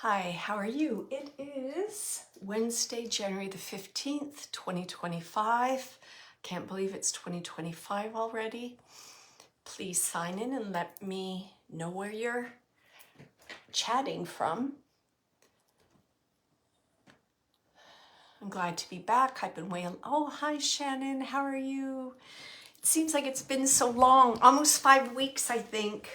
Hi, how are you? It is Wednesday, January the 15th, 2025. Can't believe it's 2025 already. Please sign in and let me know where you're chatting from. I'm glad to be back. I've been waiting. Oh, hi, Shannon. How are you? It seems like it's been so long, almost 5 weeks, I think,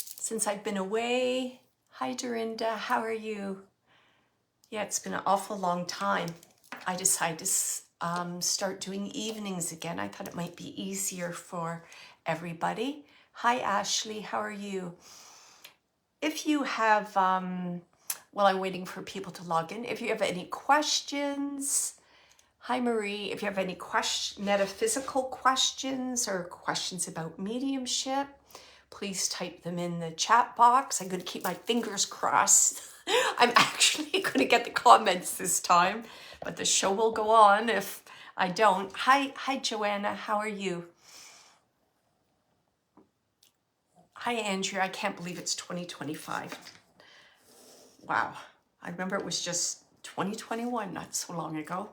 since I've been away. Hi, Dorinda. How are you? Yeah, it's been an awful long time. I decided to start doing evenings again. I thought it might be easier for everybody. Hi, Ashley. How are you? If you have, while I'm waiting for people to log in, if you have any questions, hi, Marie. If you have any metaphysical questions or questions about mediumship, please type them in the chat box. I'm going to keep my fingers crossed. I'm actually going to get the comments this time, but the show will go on if I don't. Hi, Joanna. How are you? Hi, Andrea. I can't believe it's 2025. Wow. I remember it was just 2021, not so long ago.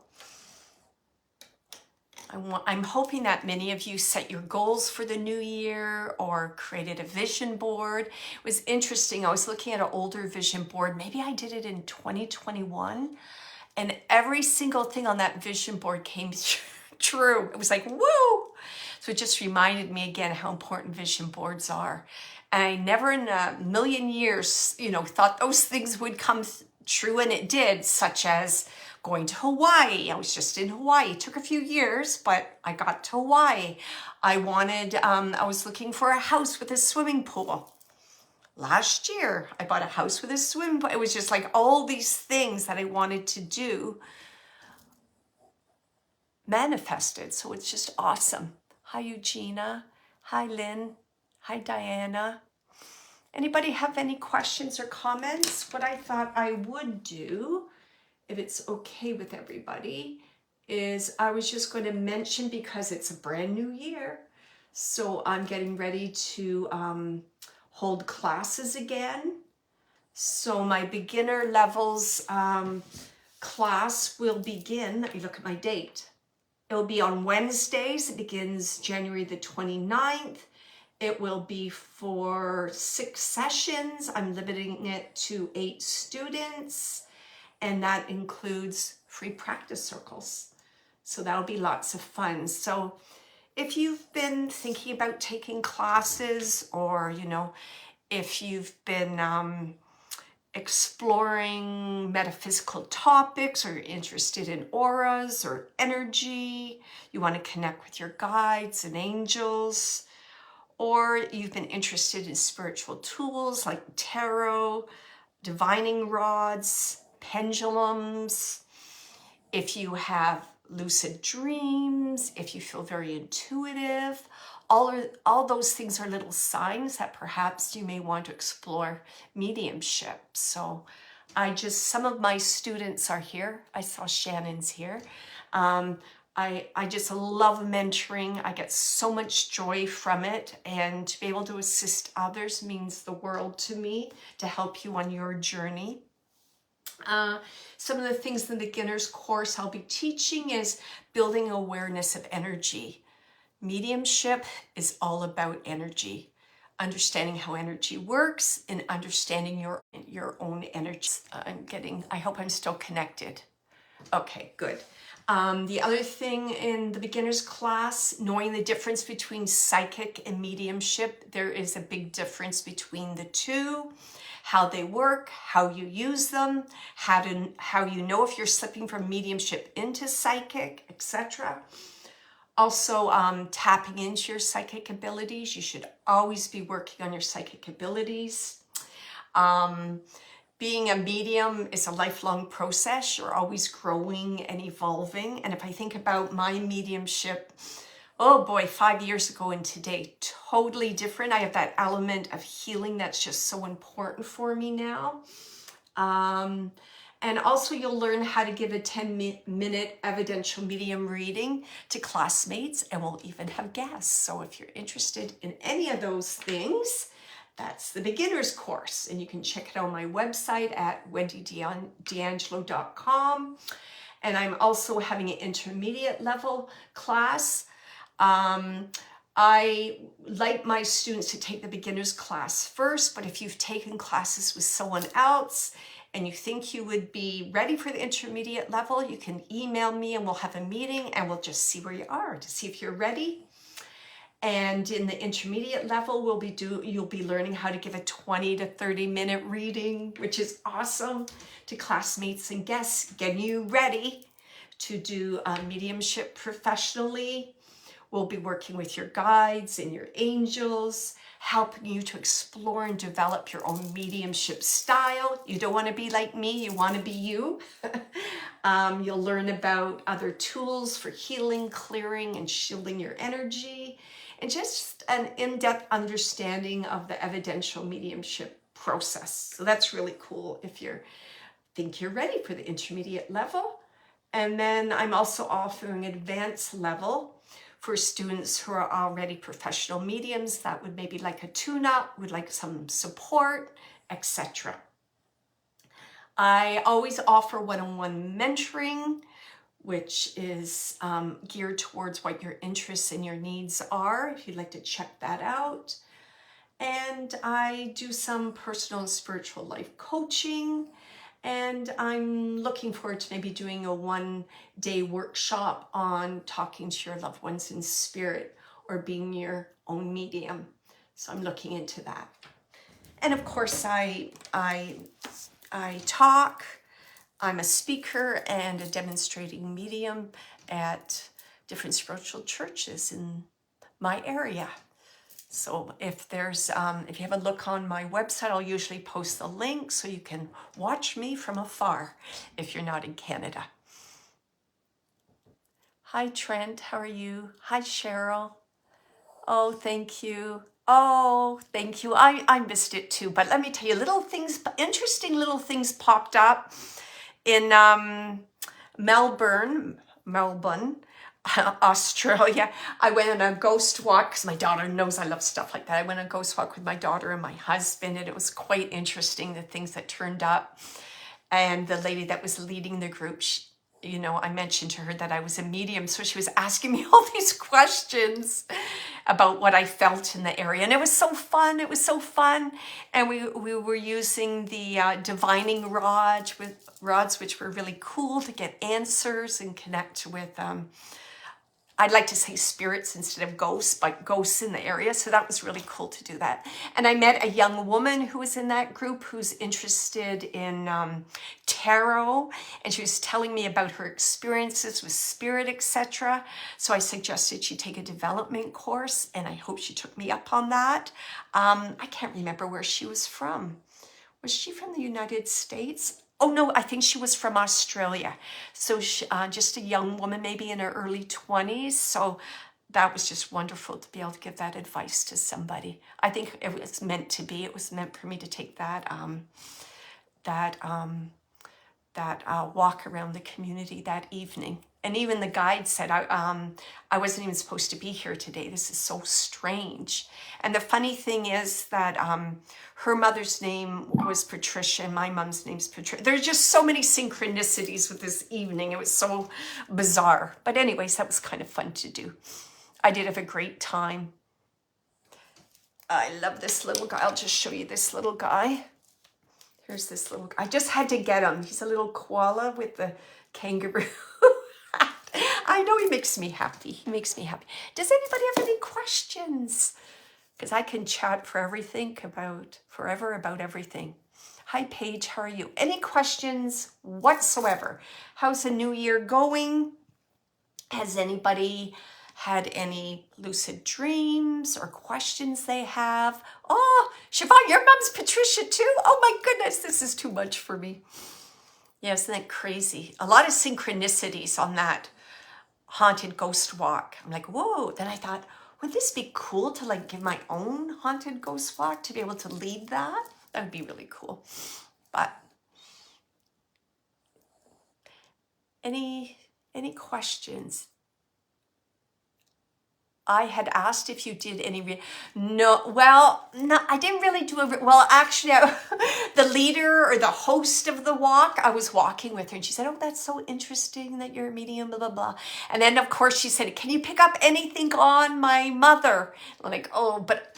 I'm hoping that many of you set your goals for the new year or created a vision board. It was interesting. I was looking at an older vision board. Maybe I did it in 2021, and every single thing on that vision board came true. It was like, woo! So it just reminded me again how important vision boards are. And I never in a million years, thought those things would come true, and it did, such as going to Hawaii. I was just in Hawaii. It took a few years, but I got to Hawaii. I was looking for a house with a swimming pool. Last year, I bought a house with a swimming pool. It was just like all these things that I wanted to do manifested. So it's just awesome. Hi, Eugenia. Hi, Lynn. Hi, Diana. Anybody have any questions or comments? What I thought I would do, if it's okay with everybody, is I was just going to mention, because it's a brand new year, so I'm getting ready to hold classes again. So my beginner levels class will begin, let me look at my date. It'll be on Wednesdays. It begins January the 29th. It will be for 6 sessions. I'm limiting it to 8 students. And that includes free practice circles. So that'll be lots of fun. So if you've been thinking about taking classes, or, if you've been exploring metaphysical topics, or you're interested in auras or energy, you want to connect with your guides and angels, or you've been interested in spiritual tools like tarot, divining rods, pendulums, if you have lucid dreams, if you feel very intuitive, all those things are little signs that perhaps you may want to explore mediumship. So some of my students are here. I saw Shannon's here. I just love mentoring. I get so much joy from it, and to be able to assist others means the world to me, to help you on your journey. Some of the things in the beginner's course I'll be teaching is building awareness of energy. Mediumship is all about energy, understanding how energy works and understanding your own energy. I hope I'm still connected. Okay, good. The other thing in the beginner's class, knowing the difference between psychic and mediumship. There is a big difference between the two. How they work, how you use them, how you know if you're slipping from mediumship into psychic, etc. Also, tapping into your psychic abilities. You should always be working on your psychic abilities. Being a medium is a lifelong process. You're always growing and evolving. And if I think about my mediumship, oh boy, 5 years ago and today, totally different. I have that element of healing that's just so important for me now. And also you'll learn how to give a 10-minute evidential medium reading to classmates, and we'll even have guests. So if you're interested in any of those things, That's the beginner's course, and you can check it out on my website at wendydeangelo.com. And I'm also having an intermediate level class. I like my students to take the beginner's class first, but if you've taken classes with someone else and you think you would be ready for the intermediate level, you can email me and we'll have a meeting and we'll just see where you are to see if you're ready. And in the intermediate level, you'll be learning how to give a 20 to 30 minute reading, which is awesome, to classmates and guests, getting you ready to do mediumship professionally. We'll be working with your guides and your angels, helping you to explore and develop your own mediumship style. You don't want to be like me, you want to be you. You'll learn about other tools for healing, clearing, and shielding your energy, and just an in-depth understanding of the evidential mediumship process. So that's really cool if you think you're ready for the intermediate level. And then I'm also offering an advanced level for students who are already professional mediums that would maybe like a tune-up, would like some support, etc. I always offer one-on-one mentoring, which is geared towards what your interests and your needs are, if you'd like to check that out. And I do some personal and spiritual life coaching, and I'm looking forward to maybe doing a one-day workshop on talking to your loved ones in spirit or being your own medium. So I'm looking into that. And of course, I talk. I'm a speaker and a demonstrating medium at different spiritual churches in my area. So if you have a look on my website, I'll usually post the link so you can watch me from afar if you're not in Canada. Hi, Trent. How are you? Hi, Cheryl. Oh, thank you. Oh, thank you. I missed it too. But let me tell you, interesting little things popped up in Melbourne, Australia. I went on a ghost walk because my daughter knows I love stuff like that. I went on a ghost walk with my daughter and my husband, and it was quite interesting, the things that turned up. And the lady that was leading the group, I mentioned to her that I was a medium, so she was asking me all these questions about what I felt in the area, and it was so fun. It was so fun, and we were using the divining rods, which were really cool to get answers and connect with. I'd like to say spirits instead of ghosts, but ghosts in the area. So that was really cool to do that. And I met a young woman who was in that group who's interested in tarot. And she was telling me about her experiences with spirit, etc. So I suggested she take a development course, and I hope she took me up on that. I can't remember where she was from. Was she from the United States? Oh no, I think she was from Australia. So she, just a young woman, maybe in her early 20s. So that was just wonderful to be able to give that advice to somebody. I think it was meant to be. It was meant for me to take that walk around the community that evening. And even the guide said, I wasn't even supposed to be here today. This is so strange. And the funny thing is that her mother's name was Patricia and my mom's name's Patricia. There's just so many synchronicities with this evening. It was so bizarre. But anyways, that was kind of fun to do. I did have a great time. I love this little guy. I'll just show you this little guy. Here's this little guy. I just had to get him. He's a little koala with the kangaroo. I know he makes me happy. He makes me happy. Does anybody have any questions? Because I can chat forever about everything. Hi, Paige. How are you? Any questions whatsoever? How's the new year going? Has anybody had any lucid dreams or questions they have? Oh, Siobhan, your mom's Patricia too? Oh my goodness, this is too much for me. Yeah, isn't that crazy? A lot of synchronicities on that haunted ghost walk. I'm like, whoa. Then I thought, would this be cool to like give my own haunted ghost walk, to be able to lead that? That would be really cool. But any questions? I had asked if you did any, no, well, no, I didn't really do well, actually, the leader or the host of the walk, I was walking with her and she said, oh, that's so interesting that you're a medium, blah, blah, blah. And then of course she said, can you pick up anything on my mother? I'm like, oh, but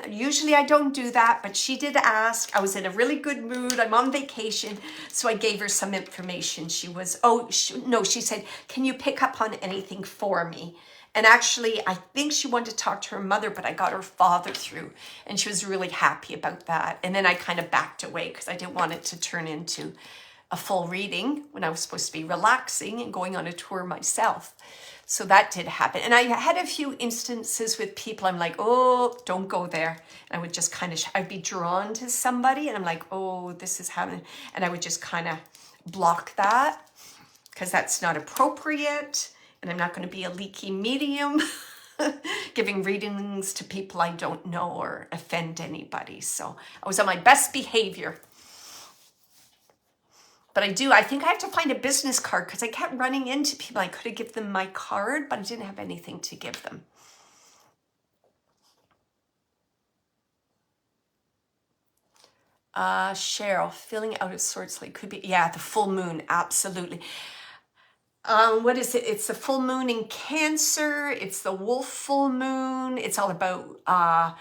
usually I don't do that, but she did ask. I was in a really good mood. I'm on vacation. So I gave her some information. She said, can you pick up on anything for me? And actually, I think she wanted to talk to her mother, but I got her father through and she was really happy about that. And then I kind of backed away because I didn't want it to turn into a full reading when I was supposed to be relaxing and going on a tour myself. So that did happen. And I had a few instances with people, I'm like, oh, don't go there. And I would just kind of, I'd be drawn to somebody and I'm like, oh, this is happening. And I would just kind of block that because that's not appropriate. And I'm not going to be a leaky medium giving readings to people I don't know or offend anybody. So I was on my best behavior. But I think I have to find a business card because I kept running into people. I could have given them my card, but I didn't have anything to give them. Cheryl, feeling out of sorts, like could be, yeah, the full moon, absolutely. What is it? It's the full moon in Cancer. It's the wolf full moon. It's all about, I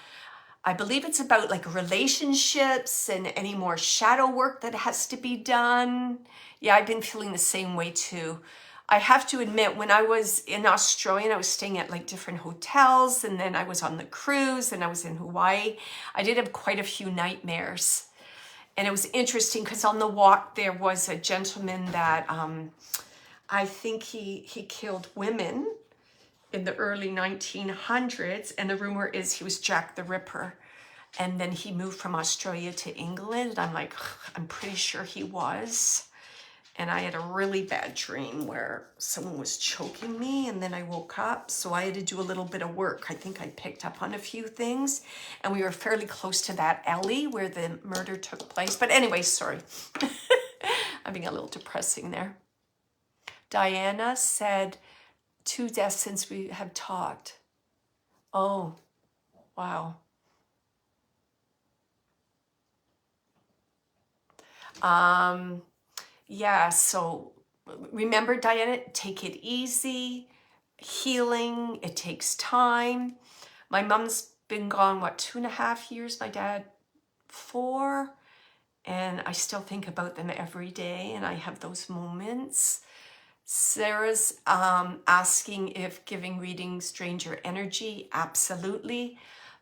believe it's about like relationships and any more shadow work that has to be done. Yeah, I've been feeling the same way too. I have to admit, when I was in Australia, I was staying at like different hotels and then I was on the cruise and I was in Hawaii. I did have quite a few nightmares. And it was interesting because on the walk, there was a gentleman that, I think he killed women in the early 1900s, and the rumor is he was Jack the Ripper. And then he moved from Australia to England. I'm like, I'm pretty sure he was. And I had a really bad dream where someone was choking me and then I woke up. So I had to do a little bit of work. I think I picked up on a few things and we were fairly close to that alley where the murder took place. But anyway, sorry. I'm being a little depressing there. Diana said, 2 deaths since we have talked. Oh, wow. Yeah, so remember, Diana, take it easy. Healing, it takes time. My mom's been gone, what, 2.5 years? My dad, 4. And I still think about them every day and I have those moments. Sarah's asking if giving readings drains your energy. Absolutely.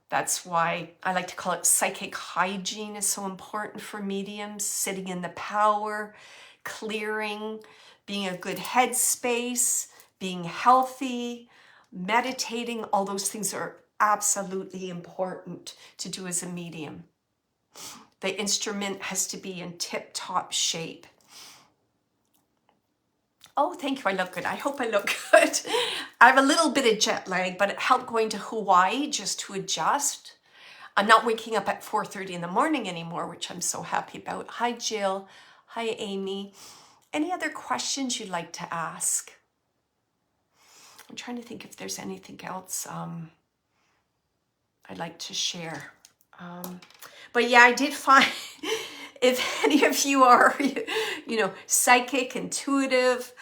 That's why I like to call it psychic hygiene is so important for mediums. Sitting in the power, clearing, being a good headspace, being healthy, meditating. All those things are absolutely important to do as a medium. The instrument has to be in tip-top shape. Oh, thank you. I look good. I hope I look good. I have a little bit of jet lag, but it helped going to Hawaii just to adjust. I'm not waking up at 4:30 in the morning anymore, which I'm so happy about. Hi, Jill. Hi, Amy. Any other questions you'd like to ask? I'm trying to think if there's anything else I'd like to share. But yeah, I did find if any of you are, psychic, intuitive,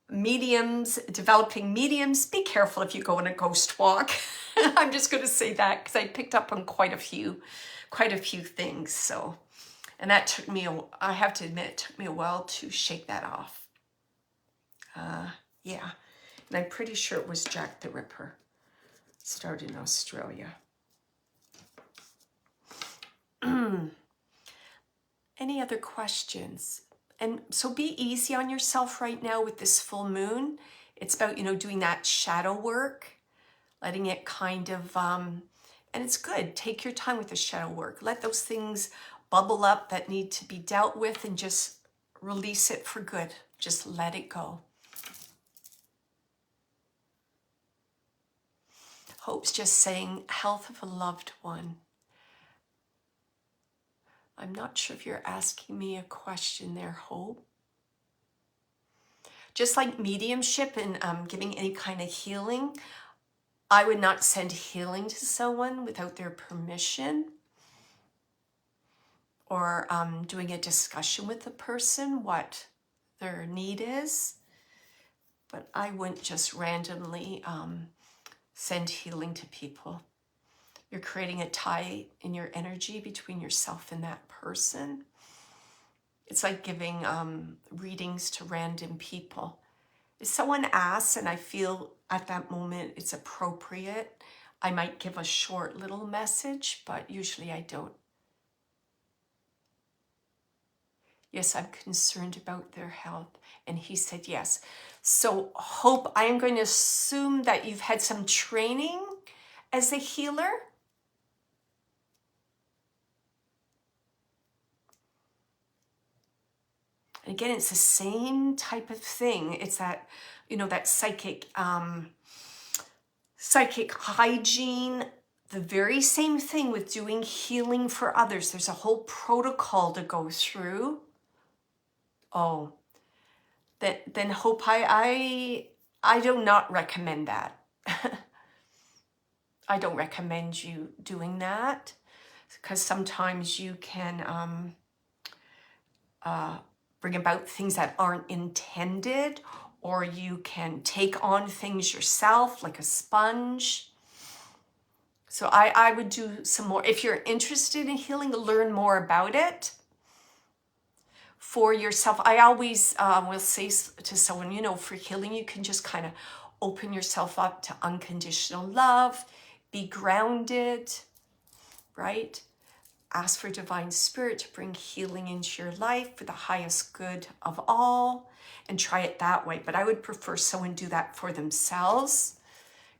mediums, developing mediums, be careful if you go on a ghost walk. I'm just going to say that because I picked up on quite a few things. So, and that took me, I have to admit, it took me a while to shake that off. Yeah, and I'm pretty sure it was Jack the Ripper. Started in Australia. Any other questions? And so be easy on yourself right now with this full moon. It's about, doing that shadow work, letting it kind of, and it's good. Take your time with the shadow work. Let those things bubble up that need to be dealt with and just release it for good. Just let it go. Hope's just saying health of a loved one. I'm not sure if you're asking me a question there, Hope. Just like mediumship and giving any kind of healing, I would not send healing to someone without their permission, or doing a discussion with the person what their need is. But I wouldn't just randomly send healing to people. You're creating a tie in your energy between yourself and that person. It's like giving readings to random people. If someone asks and I feel at that moment it's appropriate, I might give a short little message, but usually I don't. Yes, I'm concerned about their health. And he said yes. So Hope, I am going to assume that you've had some training as a healer. And again, it's the same type of thing. It's that, that psychic hygiene, the very same thing with doing healing for others. There's a whole protocol to go through. Oh, then Hope, I do not recommend that. I don't recommend you doing that, because sometimes you can bring about things that aren't intended, or you can take on things yourself like a sponge. So I would do some more. If you're interested in healing, learn more about it for yourself. I always will say to someone, for healing, you can just kind of open yourself up to unconditional love, be grounded, right? Ask for divine spirit to bring healing into your life for the highest good of all, and try it that way. But I would prefer someone do that for themselves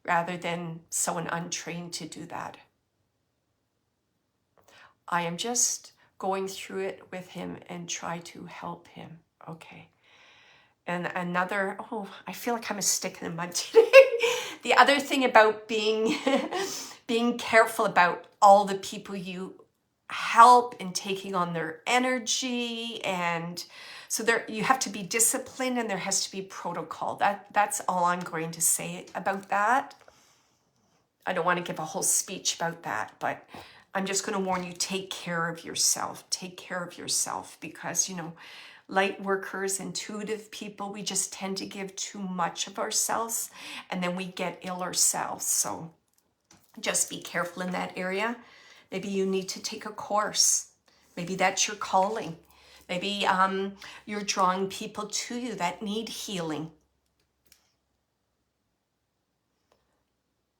rather than someone untrained to do that. I am just going through it with him and try to help him. Okay. And another, I feel like I'm a stick in the mud today. The other thing about being careful about all the people you help and taking on their energy, and so you have to be disciplined, and there has to be protocol. That's all I'm going to say about that. I don't want to give a whole speech about that, but I'm just going to warn you, take care of yourself. Take care of yourself, because light workers, intuitive people, we just tend to give too much of ourselves, and then we get ill ourselves. So just be careful in that area. Maybe you need to take a course. Maybe that's your calling. Maybe you're drawing people to you that need healing.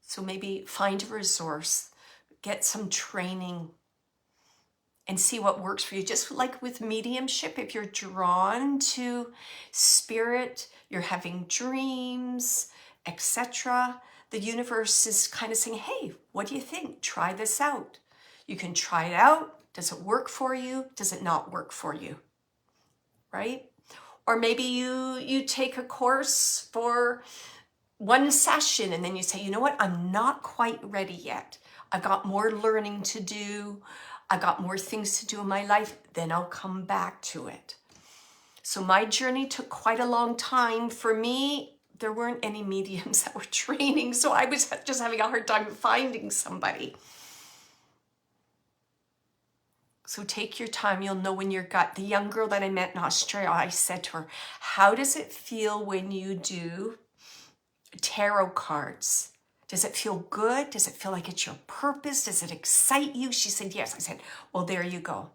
So maybe find a resource, get some training, and see what works for you. Just like with mediumship, if you're drawn to spirit, you're having dreams, etc., the universe is kind of saying, hey, what do you think? Try this out. You can try it out. Does it work for you? Does it not work for you? Right? Or maybe you take a course for one session and then you say, you know what? I'm not quite ready yet. I've got more learning to do. I've got more things to do in my life. Then I'll come back to it. So my journey took quite a long time. For me, there weren't any mediums that were training, so I was just having a hard time finding somebody. So take your time. You'll know when your gut. The young girl that I met in Australia, I said to her, how does it feel when you do tarot cards? Does it feel good? Does it feel like it's your purpose? Does it excite you? She said, yes. I said, well, there you go.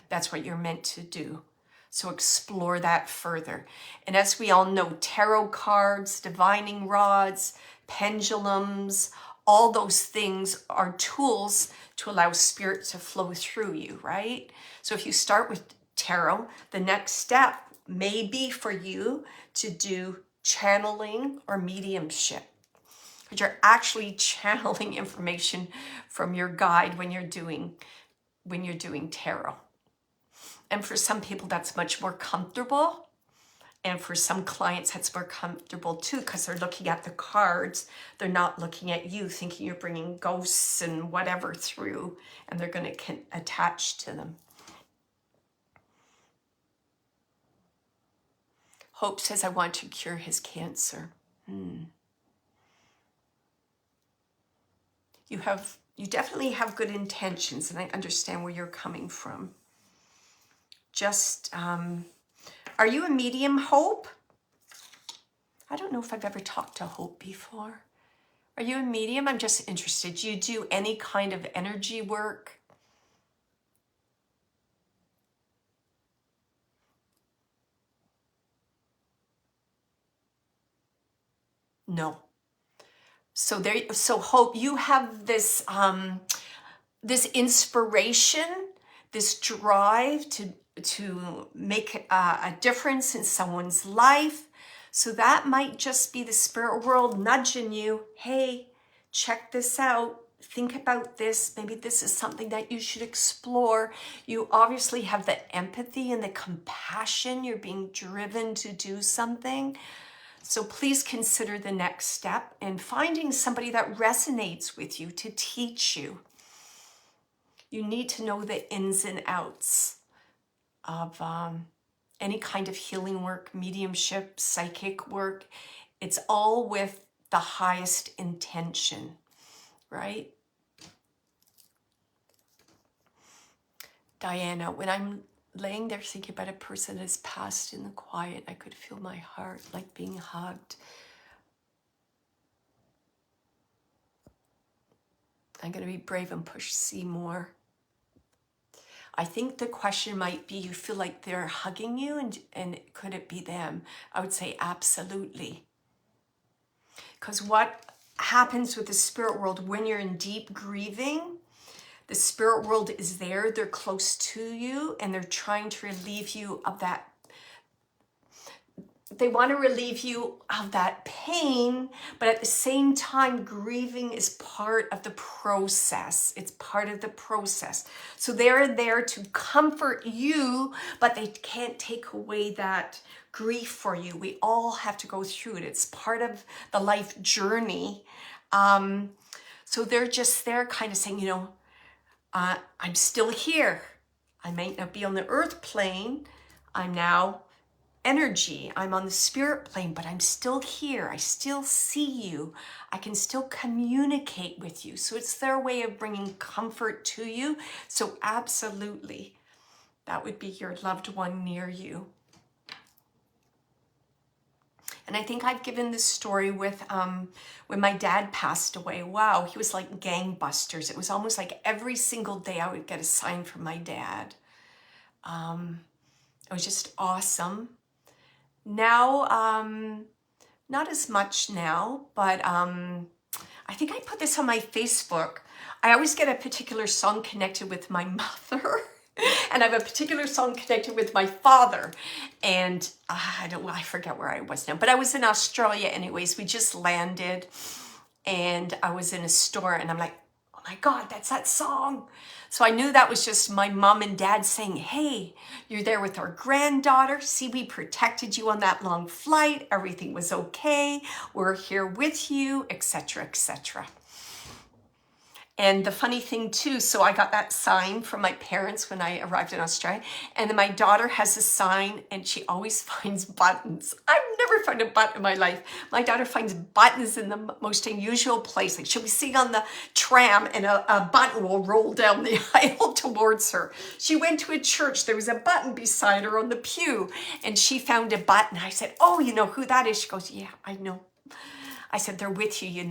That's what you're meant to do. So explore that further. And as we all know, tarot cards, divining rods, pendulums, all those things are tools to allow spirit to flow through you, right? So if you start with tarot, the next step may be for you to do channeling or mediumship, because you're actually channeling information from your guide when you're doing tarot. And for some people, that's much more comfortable. And for some clients, that's more comfortable too, because they're looking at the cards. They're not looking at you thinking you're bringing ghosts and whatever through, and they're going to attach to them. Hope says, I want to cure his cancer. You definitely have good intentions, and I understand where you're coming from. Just, are you a medium, Hope? I don't know if I've ever talked to Hope before. Are you a medium? I'm just interested. Do you do any kind of energy work? No. So Hope, you have this this inspiration, this drive to make a difference in someone's life. So that might just be the spirit world nudging you. Hey, check this out. Think about this. Maybe this is something that you should explore. You obviously have the empathy and the compassion. You're being driven to do something. So please consider the next step and finding somebody that resonates with you to teach you. You need to know the ins and outs of any kind of healing work, mediumship, psychic work. It's all with the highest intention, right? Diana, when I'm laying there thinking about a person that has passed in the quiet, I could feel my heart like being hugged. I'm going to be brave and push C more. I think the question might be, you feel like they're hugging you, and could it be them? I would say absolutely. Because what happens with the spirit world when you're in deep grieving, the spirit world is there, they're close to you, and they're trying to relieve you of that. They want to relieve you of that pain, but at the same time, grieving is part of the process. It's part of the process. So they're there to comfort you, but they can't take away that grief for you. We all have to go through it. It's part of the life journey. So they're just there kind of saying, I'm still here. I might not be on the earth plane. I'm now energy. I'm on the spirit plane, but I'm still here. I still see you. I can still communicate with you. So it's their way of bringing comfort to you. So absolutely, that would be your loved one near you. And I think I've given this story with when my dad passed away. Wow, he was like gangbusters. It was almost like every single day I would get a sign from my dad. It was just awesome. Now, not as much now, but I think I put this on my Facebook. I always get a particular song connected with my mother, and I have a particular song connected with my father. And I forget where I was now, but I was in Australia anyways. We just landed, and I was in a store, and I'm like, oh my God, that's that song. So I knew that was just my mom and dad saying, hey, you're there with our granddaughter. See, we protected you on that long flight. Everything was okay. We're here with you, etc., etc. And the funny thing too, so I got that sign from my parents when I arrived in Australia, and then my daughter has a sign, and she always finds buttons. I've never found a button in my life. My daughter finds buttons in the most unusual place. Like she'll be sitting on the tram, and a button will roll down the aisle towards her. She went to a church. There was a button beside her on the pew, and she found a button. I said, oh, you know who that is? She goes, yeah, I know. I said, they're with you,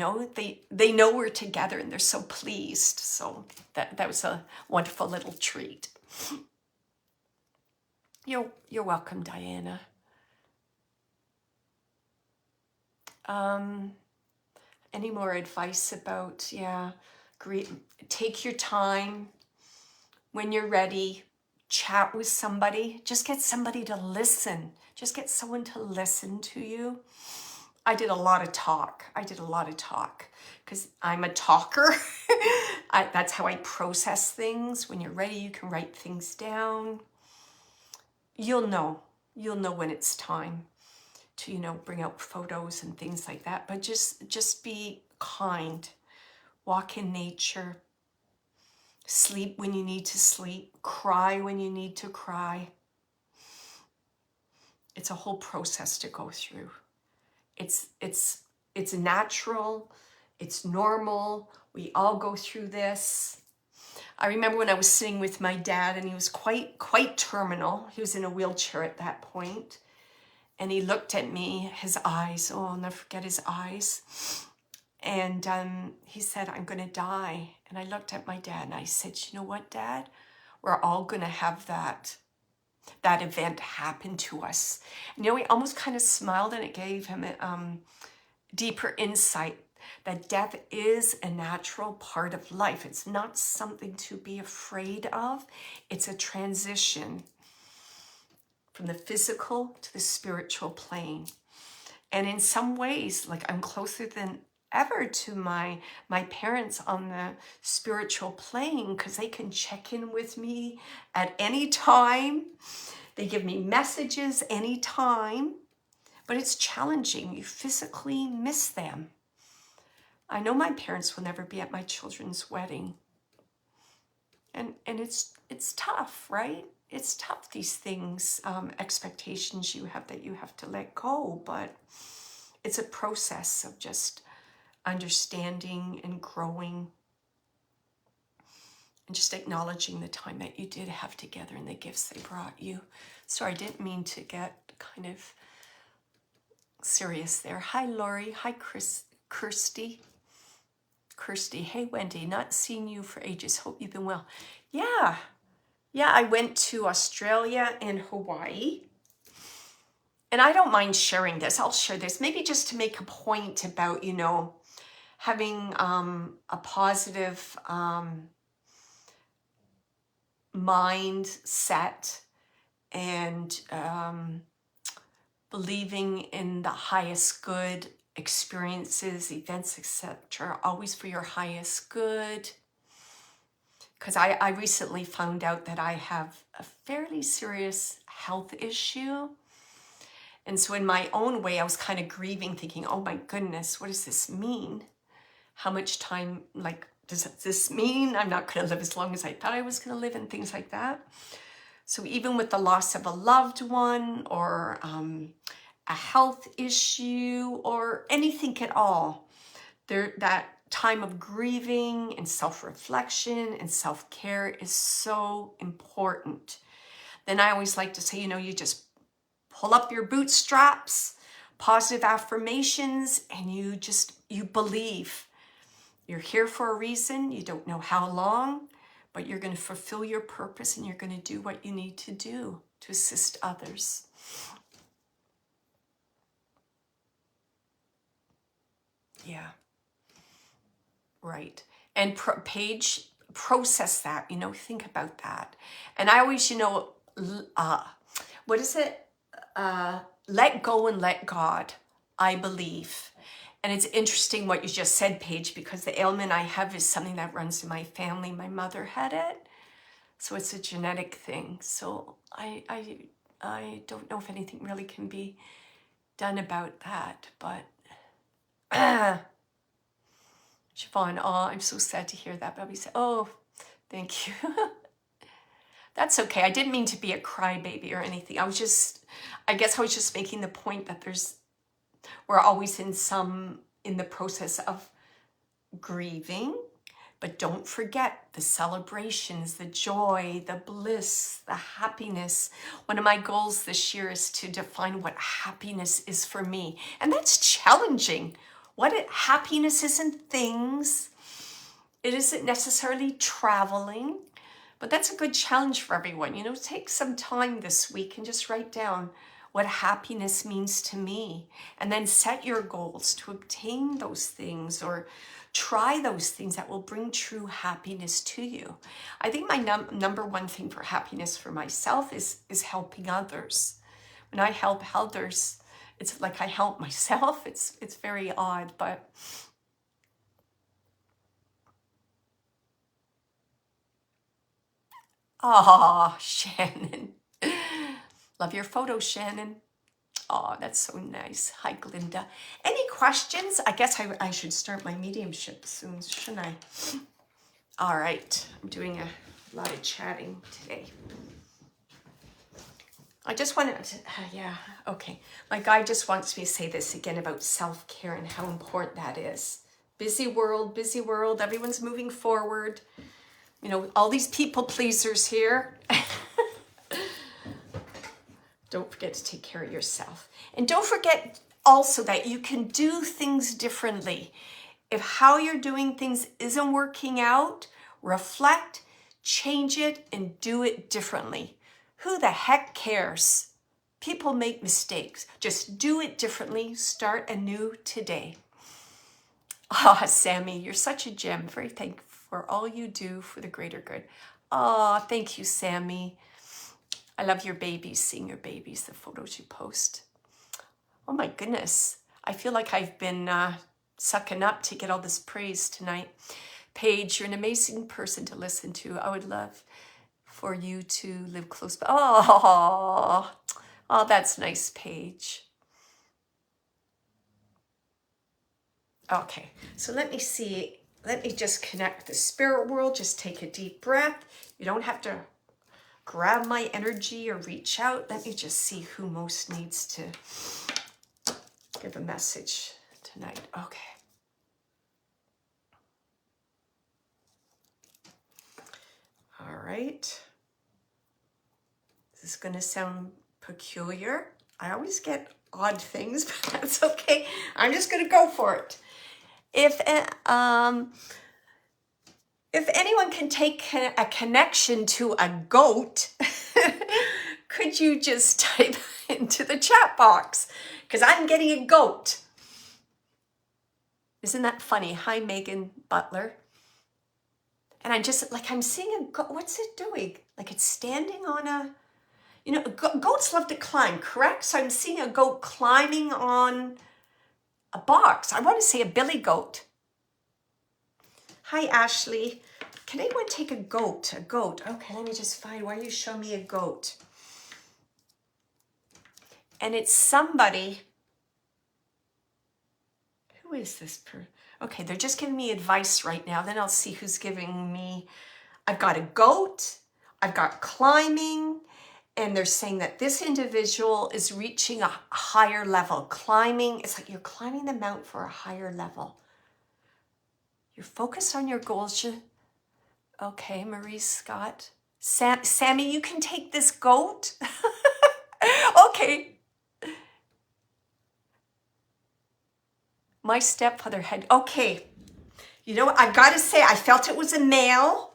they know we're together, and they're so pleased. So that was a wonderful little treat. You're welcome, Diana. Any more advice about, take your time. When you're ready, chat with somebody. Just get somebody to listen. Just get someone to listen to you. I did a lot of talk because I'm a talker. That's how I process things. When you're ready, you can write things down. You'll know when it's time to, bring out photos and things like that. But just be kind. Walk in nature. Sleep when you need to sleep. Cry when you need to cry. It's a whole process to go through. It's natural, it's normal. We all go through this. I remember when I was sitting with my dad, and he was quite terminal. He was in a wheelchair at that point. And he looked at me, his eyes, oh, I'll never forget his eyes. And he said, I'm going to die. And I looked at my dad and I said, you know what, Dad? We're all going to have that event happen to us. And, he almost kind of smiled, and it gave him deeper insight that death is a natural part of life. It's not something to be afraid of. It's a transition from the physical to the spiritual plane. And in some ways, like, I'm closer than ever to my parents on the spiritual plane, because they can check in with me at any time. They give me messages anytime, but it's challenging. You physically miss them. I know my parents will never be at my children's wedding. And it's tough, right? It's tough, these things, expectations you have that you have to let go, but it's a process of just understanding and growing and just acknowledging the time that you did have together and the gifts they brought you. Sorry, I didn't mean to get kind of serious there. Hi, Lori. Hi, Kirsty. Hey, Wendy. Not seen you for ages. Hope you've been well. Yeah, I went to Australia and Hawaii. And I don't mind sharing this. I'll share this, maybe just to make a point about, having a positive mindset and believing in the highest good, experiences, events, etc., always for your highest good. Because I recently found out that I have a fairly serious health issue. And so in my own way, I was kind of grieving, thinking, oh my goodness, what does this mean? How much time, does this mean I'm not going to live as long as I thought I was going to live, and things like that? So even with the loss of a loved one, or a health issue, or anything at all, that time of grieving and self-reflection and self-care is so important. Then I always like to say, you just pull up your bootstraps, positive affirmations, and you believe. You're here for a reason. You don't know how long, but you're going to fulfill your purpose, and you're going to do what you need to do to assist others. Yeah. Right. And Paige, process that, think about that. And I always, what is it? Let go and let God, I believe. And it's interesting what you just said, Paige, because the ailment I have is something that runs in my family. My mother had it. So it's a genetic thing. So I don't know if anything really can be done about that, but Siobhan, oh, I'm so sad to hear that. Bobby said, oh, thank you. That's okay. I didn't mean to be a crybaby or anything. I guess I was just making the point that we're always in the process of grieving, but don't forget the celebrations, the joy, the bliss, the happiness. One of my goals this year is to define what happiness is for me. And that's challenging. Happiness isn't things. It isn't necessarily traveling, but that's a good challenge for everyone. Take some time this week and just write down what happiness means to me, and then set your goals to obtain those things, or try those things that will bring true happiness to you. I think my number one thing for happiness for myself is helping others. When I help others, it's like I help myself. It's very odd, but Shannon. Love your photo, Shannon. Oh, that's so nice. Hi, Glinda. Any questions? I guess I should start my mediumship soon, shouldn't I? All right. I'm doing a lot of chatting today. I just wanted to, yeah, okay. My guy just wants me to say this again about self-care and how important that is. Busy world, busy world. Everyone's moving forward. You know, all these people pleasers here. Don't forget to take care of yourself. And don't forget also that you can do things differently. If how you're doing things isn't working out, reflect, change it, and do it differently. Who the heck cares? People make mistakes. Just do it differently. Start anew today. Ah, Sammy, you're such a gem. Very thankful for all you do for the greater good. Ah, thank you, Sammy. I love your babies, seeing your babies, the photos you post. Oh my goodness. I feel like I've been sucking up to get all this praise tonight. Paige, you're an amazing person to listen to. I would love for you to live close by. Oh, that's nice, Paige. Okay, so let me see. Let me just connect with the spirit world. Just take a deep breath. You don't have to grab my energy or reach out. Let me just see who most needs to give a message tonight. Okay. All right. This is going to sound peculiar. I always get odd things, but that's okay. I'm just going to go for it. If anyone can take a connection to a goat, could you just type into the chat box? Because I'm getting a goat. Isn't that funny? Hi, Megan Butler. And I'm seeing a goat. What's it doing? Like it's standing on a, you know, goats love to climb, correct? So I'm seeing a goat climbing on a box. I want to say a billy goat. Hi, Ashley. Can anyone take a goat? A goat. Okay, let me just find, why you show me a goat? And it's somebody. Who is this person? Okay, they're just giving me advice right now. Then I'll see who's giving me. I've got a goat. I've got climbing. And they're saying that this individual is reaching a higher level. Climbing, it's like you're climbing the mountain for a higher level. You're focused on your goals. Okay, Marie Scott. Sammy, you can take this goat. Okay. My stepfather had, okay. You know what, I've got to say, I felt it was a male.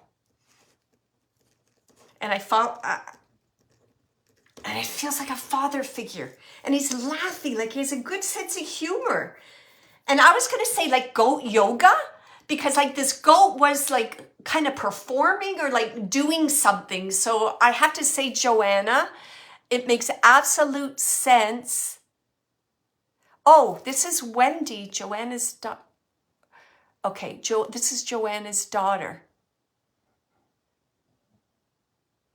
And I felt, and it feels like a father figure. And he's laughing, like he has a good sense of humor. And I was going to say like goat yoga, because like this goat was like kind of performing or like doing something. So I have to say, Joanna, it makes absolute sense. Oh, this is Wendy, Joanna's daughter. Okay, this is Joanna's daughter.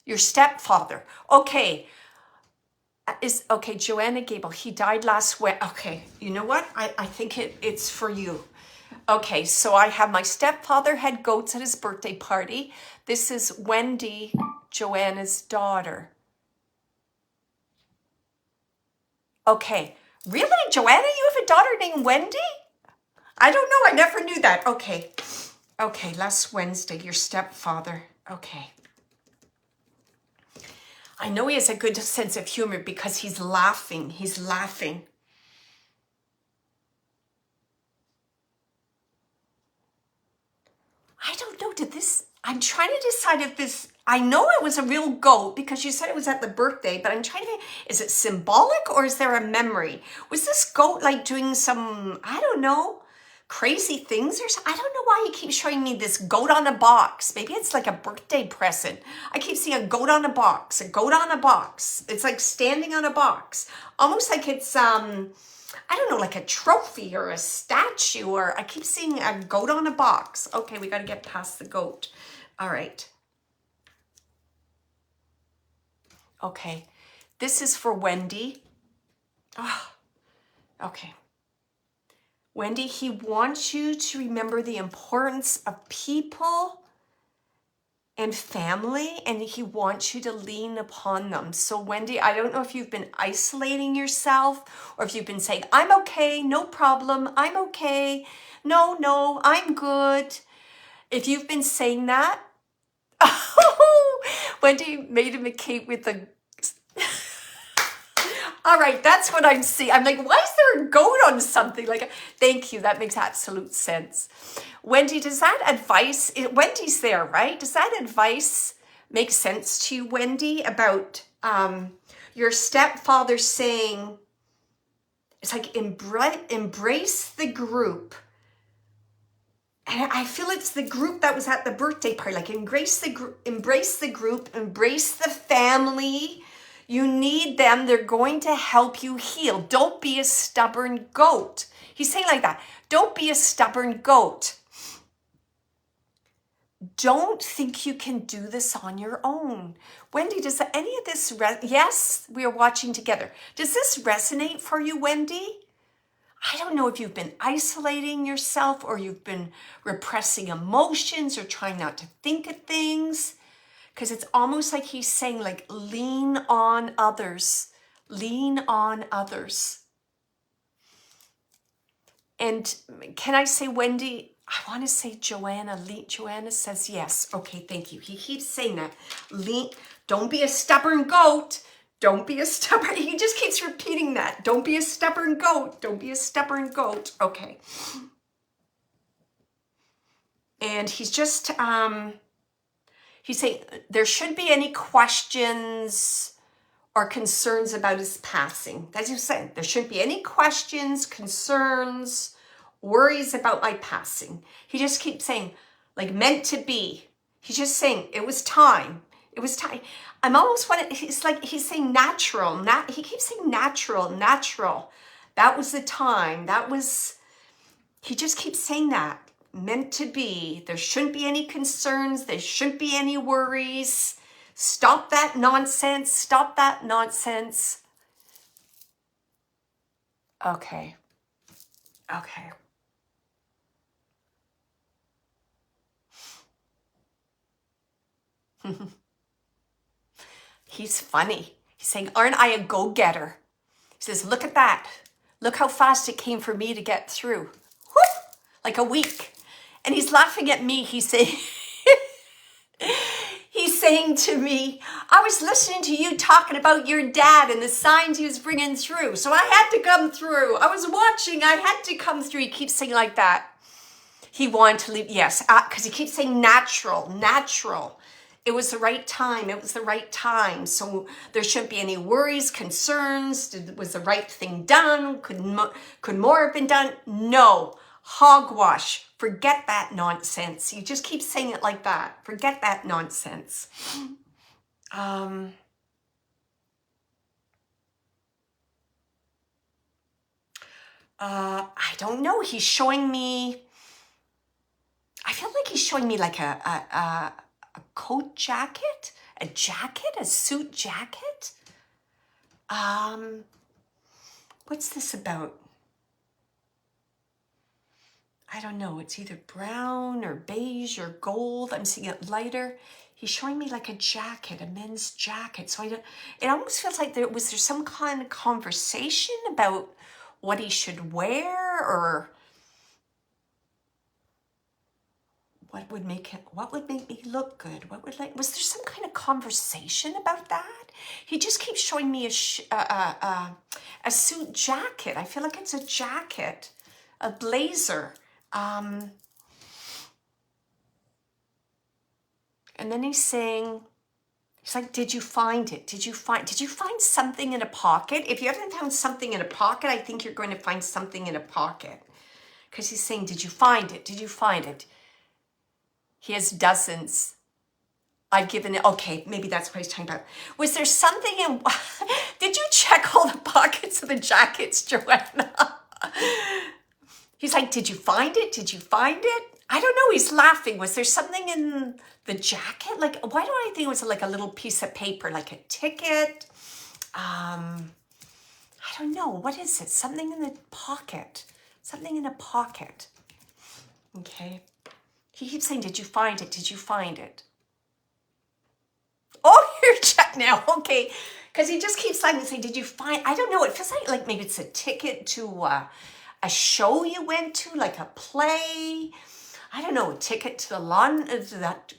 Your stepfather. Okay. Okay, Joanna Gable. He died last week. Okay, you know what? I think it's for you. Okay, so I have my stepfather had goats at his birthday party. This is Wendy, Joanna's daughter. Okay, really? Joanna, you have a daughter named Wendy? I don't know. I never knew that. Okay. Okay, last Wednesday, your stepfather. Okay. I know he has a good sense of humor because he's laughing. He's laughing. I don't know. I'm trying to decide if this, I know it was a real goat because you said it was at the birthday, but I'm trying to think, is it symbolic or is there a memory? Was this goat like doing some, I don't know, crazy things or something? I don't know why he keeps showing me this goat on a box. Maybe it's like a birthday present. I keep seeing a goat on a box, a goat on a box. It's like standing on a box, almost like it's, I don't know, like a trophy or a statue, or I keep seeing a goat on a box. Okay, we got to get past the goat. All right. Okay, this is for Wendy. Oh, okay. Wendy, he wants you to remember the importance of people and family, and he wants you to lean upon them. So Wendy, I don't know if you've been isolating yourself or if you've been saying, I'm okay, no problem, I'm okay, no, I'm good. If you've been saying that, Wendy made him a cake with the... All right, that's what I'm seeing. I'm like, why is there a goat on something? Like, thank you, that makes absolute sense. Wendy, does that advice, Wendy's there, right? Does that advice make sense to you, Wendy, about your stepfather saying, it's like embrace the group. And I feel it's the group that was at the birthday party, like embrace the group, embrace the family. You need them. They're going to help you heal. Don't be a stubborn goat. He's saying like that. Don't be a stubborn goat. Don't think you can do this on your own. Wendy, does any of this, yes, we are watching together. Does this resonate for you, Wendy? I don't know if you've been isolating yourself or you've been repressing emotions or trying not to think of things. Because it's almost like he's saying, like, lean on others. Lean on others. And can I say, Wendy, I want to say Joanna. Joanna says yes. Okay, thank you. He keeps saying that. Don't be a stubborn goat. Don't be a stubborn... He just keeps repeating that. Don't be a stubborn goat. Don't be a stubborn goat. Okay. And he's just... He's saying there shouldn't be any questions or concerns about his passing. That's what he's saying. There shouldn't be any questions, concerns, worries about my passing. He just keeps saying, like, meant to be. He's just saying, it was time. It was time. I'm almost it's like he's saying natural. He keeps saying natural. That was the time. He just keeps saying that. Meant to be. There shouldn't be any concerns. There shouldn't be any worries. Stop that nonsense. Stop that nonsense. Okay. He's funny. He's saying, aren't I a go-getter? He says, look at that. Look how fast it came for me to get through. Whoop! Like a week. And he's laughing at me. He's saying to me, I was listening to you talking about your dad and the signs he was bringing through. So I had to come through. I was watching. I had to come through. He keeps saying like that. He wanted to leave. Yes, because he keeps saying natural. It was the right time. It was the right time. So there shouldn't be any worries, concerns. Was the right thing done? Could more have been done? No. Hogwash. Forget that nonsense. You just keep saying it like that. Forget that nonsense. I don't know. He's showing me, I feel like he's showing me like a coat jacket, a suit jacket. What's this about? I don't know. It's either brown or beige or gold. I'm seeing it lighter. He's showing me like a jacket, a men's jacket. So it almost feels like was there some kind of conversation about what he should wear or what would make me look good? Was there some kind of conversation about that? He just keeps showing me a suit jacket. I feel like it's a jacket, a blazer. And then he's like, did you find it? Did you find something in a pocket? If you haven't found something in a pocket, I think you're going to find something in a pocket. Because he's saying, did you find it? Did you find it? He has dozens. I've given it. Okay, maybe that's what he's talking about. Was there something in, did you check all the pockets of the jackets, Joanna? He's like, did you find it? Did you find it? I don't know. He's laughing. Was there something in the jacket? Like, why do I think it was like a little piece of paper, like a ticket? I don't know. What is it? Something in the pocket. Something in a pocket. Okay. He keeps saying, did you find it? Did you find it? Oh, you're checked now. Okay. Because he just keeps like saying, did you find, I don't know, it feels like maybe it's a ticket to a show you went to, like a play. I don't know, a ticket to the lawn, to that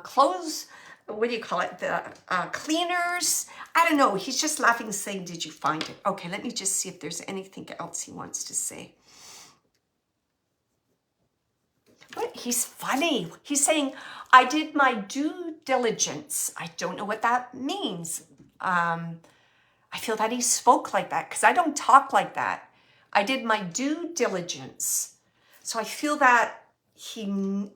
clothes, what do you call it? The cleaners. I don't know. He's just laughing, saying, did you find it? Okay, let me just see if there's anything else he wants to say. What? He's funny. He's saying, I did my due diligence. I don't know what that means. I feel that he spoke like that because I don't talk like that. I did my due diligence. So I feel that I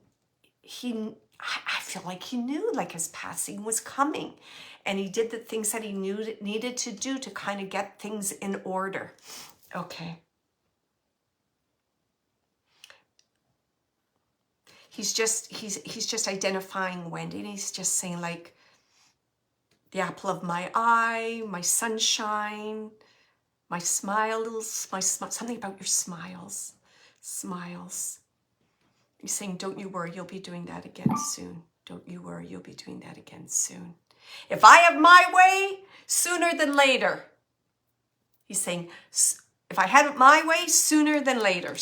feel like he knew like his passing was coming, and he did the things that he knew needed to do to kind of get things in order. Okay. He's just identifying Wendy, and he's just saying like, the apple of my eye, my sunshine, my smiles, something about your smiles. He's saying, don't you worry, you'll be doing that again soon. Don't you worry, you'll be doing that again soon. If I have my way, sooner than later. He's saying, if I had it my way, sooner than later,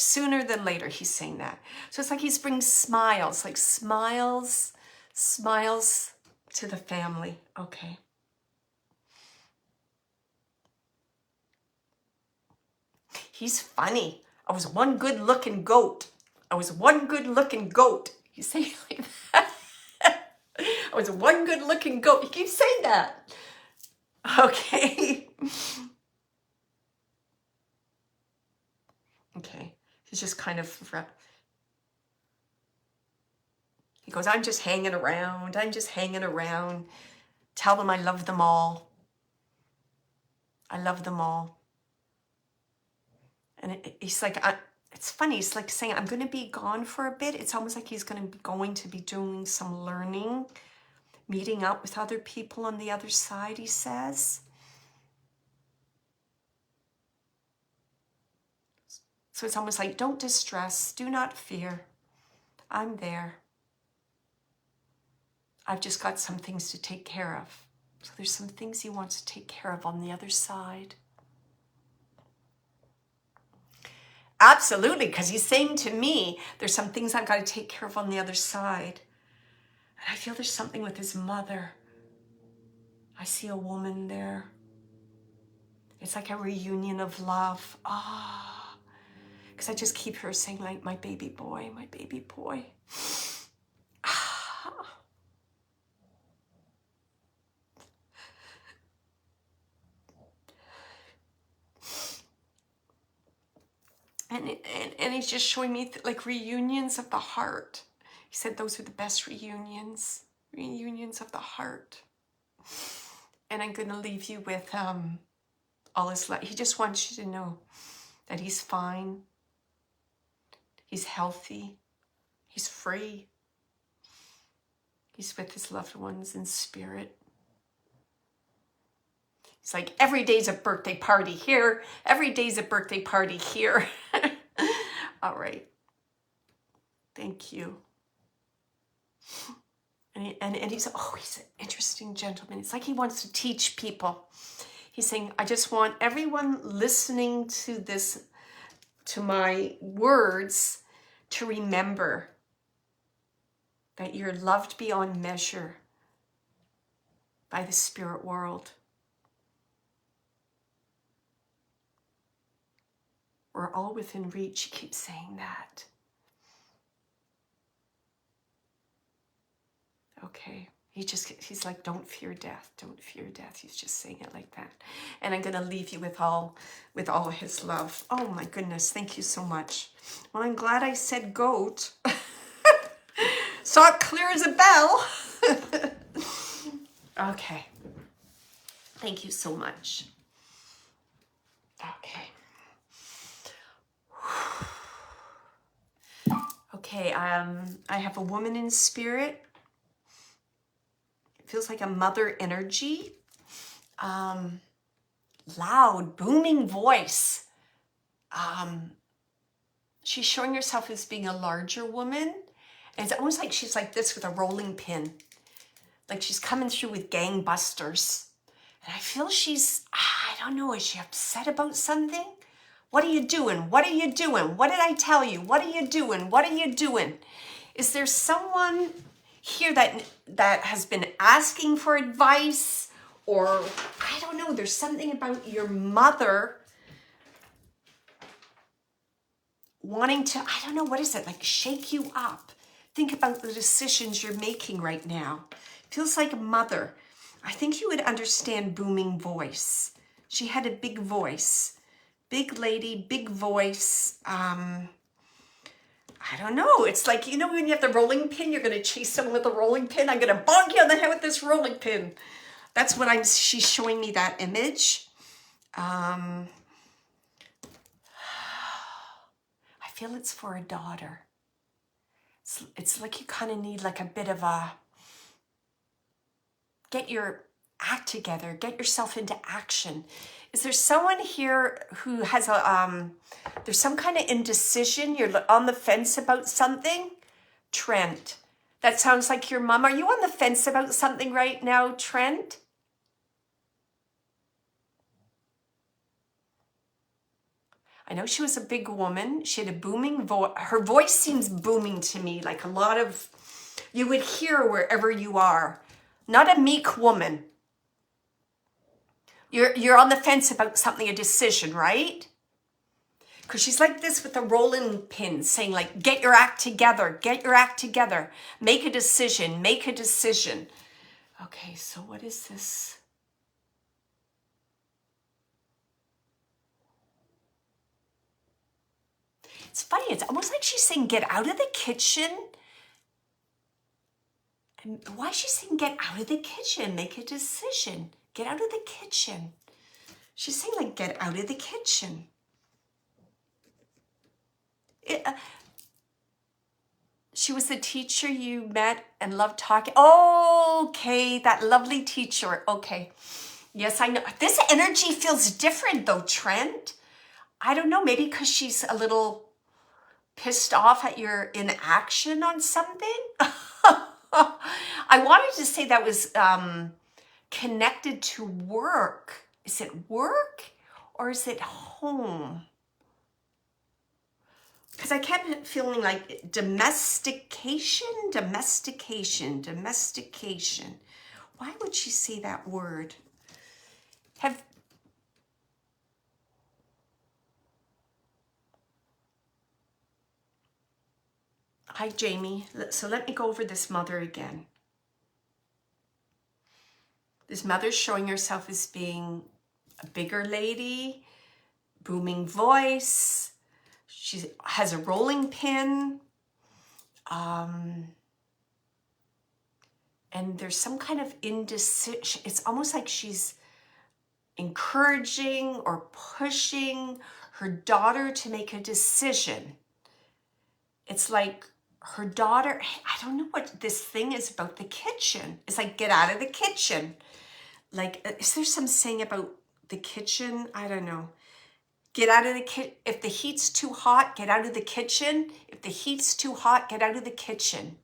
he's saying that. So it's like he's bringing smiles, like smiles to the family. Okay. He's funny. I was one good looking goat. He's saying like that. I was one good looking goat. He keeps saying that. Okay. Okay. He's just kind of, he goes, I'm just hanging around. Tell them I love them all. And he's like, it's funny. It's like saying, I'm going to be gone for a bit. It's almost like he's going to be doing some learning, meeting up with other people on the other side, he says. So it's almost like, don't distress, do not fear. I'm there. I've just got some things to take care of. So there's some things he wants to take care of on the other side. Absolutely, because he's saying to me, there's some things I've got to take care of on the other side. And I feel there's something with his mother. I see a woman there. It's like a reunion of love. Because I just keep her saying like, my baby boy. And he's just showing me like reunions of the heart. He said those are the best reunions of the heart. And I'm going to leave you with all his love. He just wants you to know that he's fine. He's healthy. He's free. He's with his loved ones in spirit. It's like every day's a birthday party here. Every day's a birthday party here. All right. Thank you. And he's an interesting gentleman. It's like he wants to teach people. He's saying, I just want everyone listening to this, to my words, to remember that you're loved beyond measure by the spirit world. We're all within reach. He keeps saying that. Okay. He's like, don't fear death. He's just saying it like that. And I'm going to leave you with all his love. Oh my goodness. Thank you so much. Well, I'm glad I said goat. Saw it clear as a bell. Okay. Thank you so much. Okay. Okay, I have a woman in spirit. It feels like a mother energy. Loud, booming voice. She's showing herself as being a larger woman. And it's almost like she's like this with a rolling pin. Like she's coming through with gangbusters. And I feel she's, I don't know, is she upset about something? What are you doing? What are you doing? What did I tell you? What are you doing? What are you doing? Is there someone here that has been asking for advice? Or I don't know, there's something about your mother wanting to, I don't know, what is it? Like shake you up. Think about the decisions you're making right now. Feels like a mother. I think you would understand booming voice. She had a big voice. Big lady, big voice. I don't know. It's like, you know, when you have the rolling pin, you're going to chase someone with a rolling pin. I'm going to bonk you on the head with this rolling pin. That's what she's showing me, that image. I feel it's for a daughter. It's like you kind of need like a bit of a, get your act together, get yourself into action. Is there someone here who has there's some kind of indecision? You're on the fence about something? Trent, that sounds like your mom. Are you on the fence about something right now, Trent? I know she was a big woman. She had a booming voice. Her voice seems booming to me, like a lot of, you would hear wherever you are. Not a meek woman. You're on the fence about something, a decision, right? Because she's like this with a rolling pin saying like, get your act together, get your act together. Make a decision, make a decision. Okay, so what is this? It's funny, it's almost like she's saying, get out of the kitchen. And why is she saying, get out of the kitchen, make a decision? Get out of the kitchen. She's saying like, get out of the kitchen. She was the teacher you met and loved talking. Okay, that lovely teacher. Okay. Yes, I know. This energy feels different though, Trent. I don't know, maybe because she's a little pissed off at your inaction on something. I wanted to say that was connected to work. Is it work or is it home? Because I kept feeling like domestication. Why would she say that word? Hi, Jamie. So let me go over this mother again. This mother's showing herself as being a bigger lady, booming voice. She has a rolling pin. And there's some kind of indecision. It's almost like she's encouraging or pushing her daughter to make a decision. It's like her daughter, I don't know what this thing is about the kitchen. It's like, get out of the kitchen. Like, is there some saying about the kitchen? I don't know. Get out of the kitchen. If the heat's too hot, get out of the kitchen. If the heat's too hot, get out of the kitchen.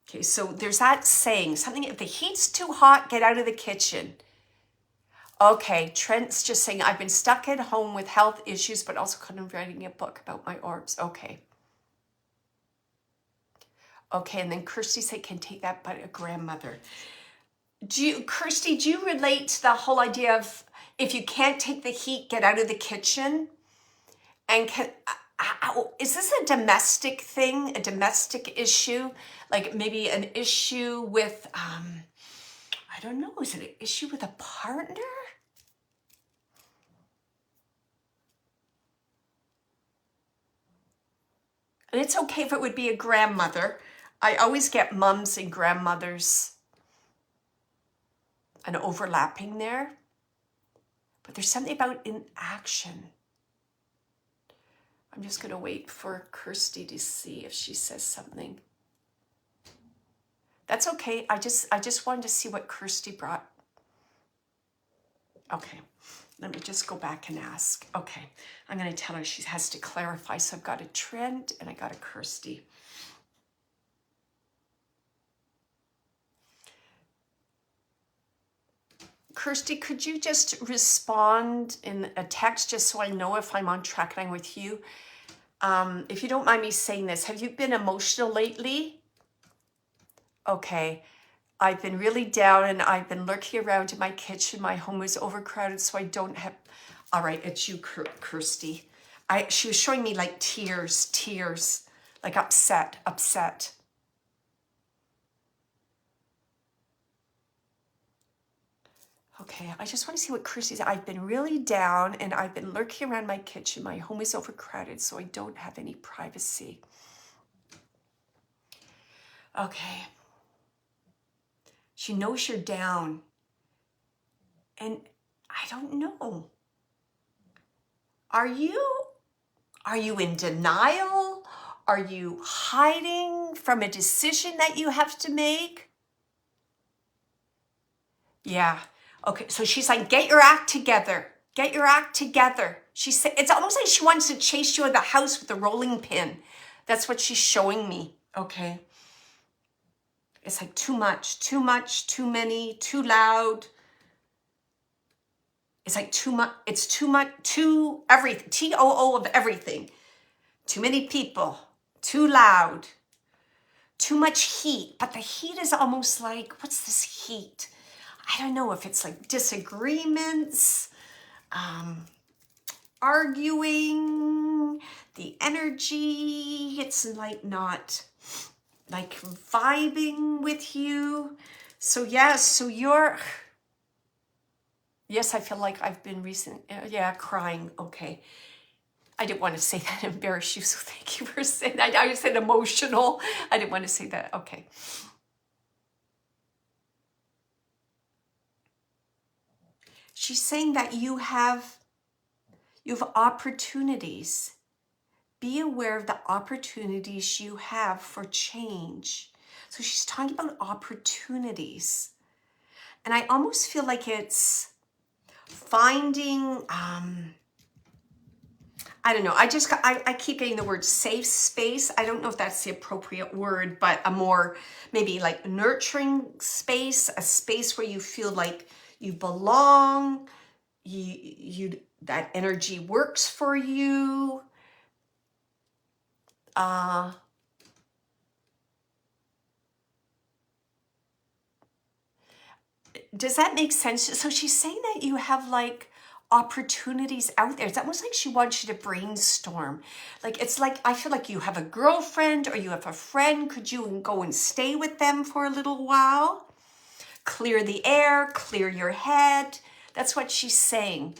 Okay, so there's that saying, something, if the heat's too hot, get out of the kitchen. Okay, Trent's just saying, I've been stuck at home with health issues, but also kind of writing a book about my orbs. Okay. Okay, and then Kirsty said, can take that, but a grandmother. Kirsty, do you relate to the whole idea of if you can't take the heat, get out of the kitchen? And is this a domestic thing, a domestic issue? Like maybe an issue with, I don't know, is it an issue with a partner? And it's okay if it would be a grandmother. I always get mums and grandmothers and overlapping there. But there's something about inaction. I'm just going to wait for Kirsty to see if she says something. That's okay. I just wanted to see what Kirsty brought. Okay. Let me just go back and ask. Okay. I'm going to tell her she has to clarify. So I've got a Trent and I got a Kirsty. Kirsty, could you just respond in a text just so I know if I'm on track and I'm with you? If you don't mind me saying this, have you been emotional lately? Okay. I've been really down and I've been lurking around in my kitchen. My home is overcrowded, so I don't have... All right, it's you, Kirsty. She was showing me like tears, like upset. Okay, I just want to see what Kirsty said. I've been really down and I've been lurking around my kitchen. My home is overcrowded, so I don't have any privacy. Okay. She knows you're down. And I don't know. Are you in denial? Are you hiding from a decision that you have to make? Yeah. Okay, so she's like, get your act together. Get your act together. She said, it's almost like she wants to chase you out of the house with a rolling pin. That's what she's showing me. Okay. It's like too much, too many, too loud. It's like too much, too everything, TOO of everything. Too many people, too loud, too much heat. But the heat is almost like, what's this heat? I don't know if it's like disagreements, arguing, the energy. It's like not like vibing with you. So yes, so you're, yes, I feel like I've been crying. Okay. I didn't want to say that and embarrass you, so thank you for saying that. I said emotional. I didn't want to say that. Okay. She's saying that you have opportunities. Be aware of the opportunities you have for change. So she's talking about opportunities. And I almost feel like it's finding, I don't know. I keep getting the word safe space. I don't know if that's the appropriate word, but a more maybe like nurturing space, a space where you feel like you belong, you that energy works for you. Does that make sense? So she's saying that you have like opportunities out there. It's almost like she wants you to brainstorm. Like, it's like, I feel like you have a girlfriend or you have a friend. Could you go and stay with them for a little while? Clear the air, clear your head. That's what she's saying.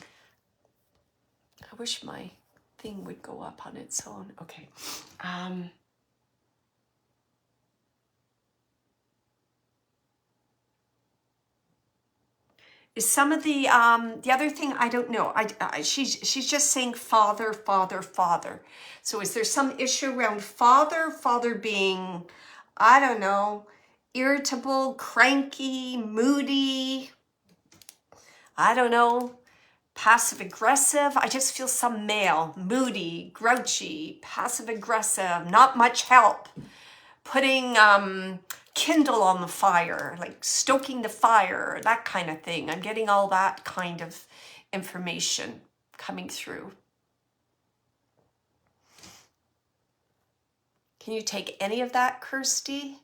I wish my thing would go up on its own. Okay. Is some of the other thing, I don't know. She's just saying father, father, father. So is there some issue around father being, I don't know, irritable, cranky, moody, I don't know, passive aggressive? I just feel some male, moody, grouchy, passive aggressive, not much help, putting kindle on the fire, like stoking the fire, that kind of thing. I'm getting all that kind of information coming through. Can you take any of that, Kirsty?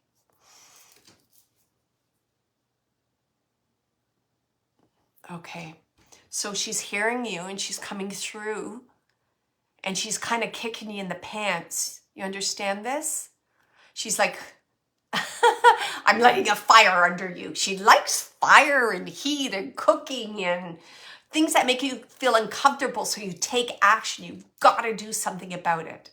Okay. So she's hearing you and she's coming through and she's kind of kicking you in the pants. You understand this? She's like, I'm lighting a fire under you. She likes fire and heat and cooking and things that make you feel uncomfortable, so you take action. You've got to do something about it.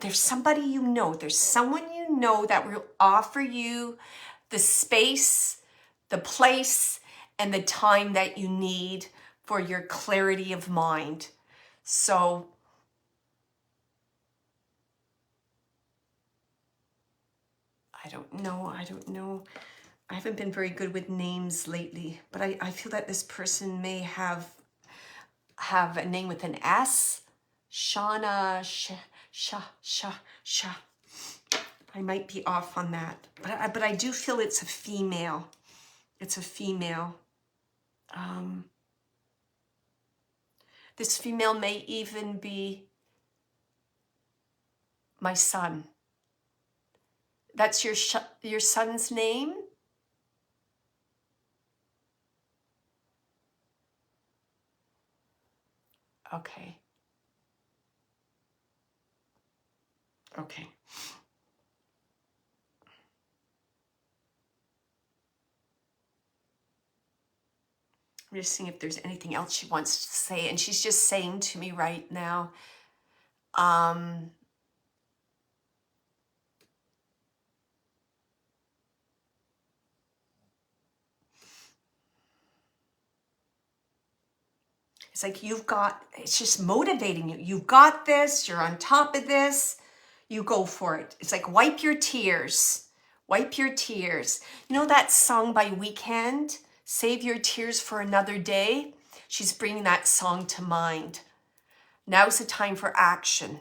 There's somebody you know. There's someone you know that will offer you the space, the place, and the time that you need for your clarity of mind. So I don't know. I haven't been very good with names lately, but I feel that this person may have a name with an S. Shauna, I might be off on that, but I do feel it's a female. It's a female. This female may even be my son. That's your son's name? Okay. Okay. I'm just seeing if there's anything else she wants to say. And she's just saying to me right now, it's like it's just motivating you. You've got this, you're on top of this, you go for it. It's like wipe your tears. Wipe your tears. You know that song by Weekend, Save Your Tears for Another Day? She's bringing that song to mind. Now's the time for action.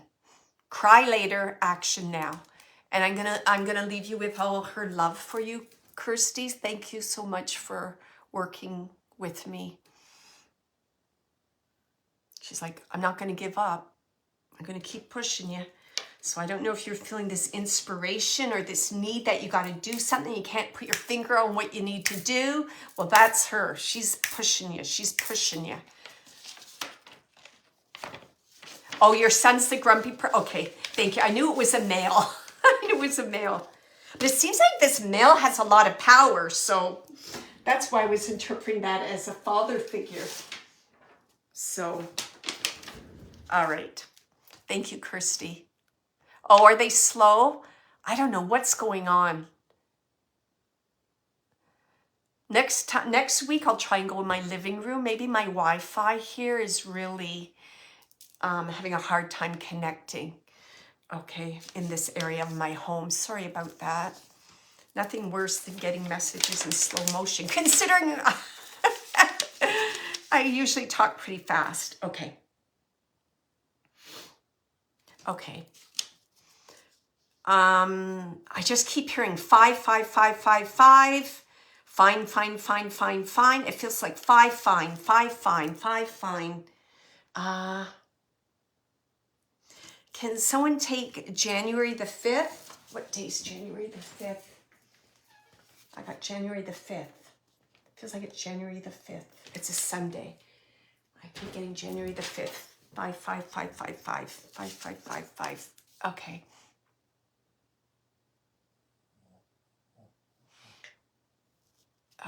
Cry later, action now. And I'm gonna leave you with all her love for you, Kirsty. Thank you so much for working with me. She's like, I'm not gonna give up. I'm gonna keep pushing you. So I don't know if you're feeling this inspiration or this need that you gotta do something. You can't put your finger on what you need to do. Well, that's her. She's pushing you. She's pushing you. Oh, your son's the grumpy okay, thank you. I knew it was a male. I knew it was a male. But it seems like this male has a lot of power, so that's why I was interpreting that as a father figure. So, all right. Thank you, Kirsty. Oh, are they slow? I don't know what's going on. Next week, I'll try and go in my living room. Maybe my Wi-Fi here is really having a hard time connecting. Okay, in this area of my home. Sorry about that. Nothing worse than getting messages in slow motion, considering I usually talk pretty fast. Okay. Okay. I just keep hearing 5, 5, 5, 5, 5. Fine, fine, fine, fine, fine. It feels like 5, fine, 5, fine, 5, fine. Can someone take January the 5th? What day's January the 5th? I got January the 5th. Feels like it's January the 5th. It's a Sunday. I keep getting January the 5th. 5, 5, 5, 5, 5, 5, 5, 5, 5. Okay.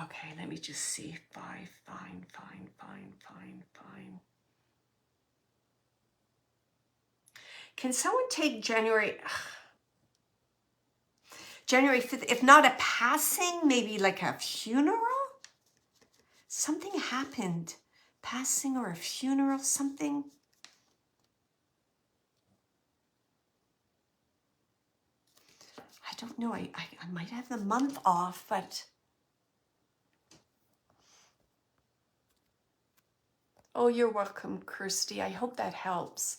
Okay, let me just see. 5, fine, fine, fine, fine, fine. Can someone take January 5th? If not a passing, maybe like a funeral? Something happened. Passing or a funeral, something. I don't know. I might have the month off, but... Oh, you're welcome, Kirsty. I hope that helps.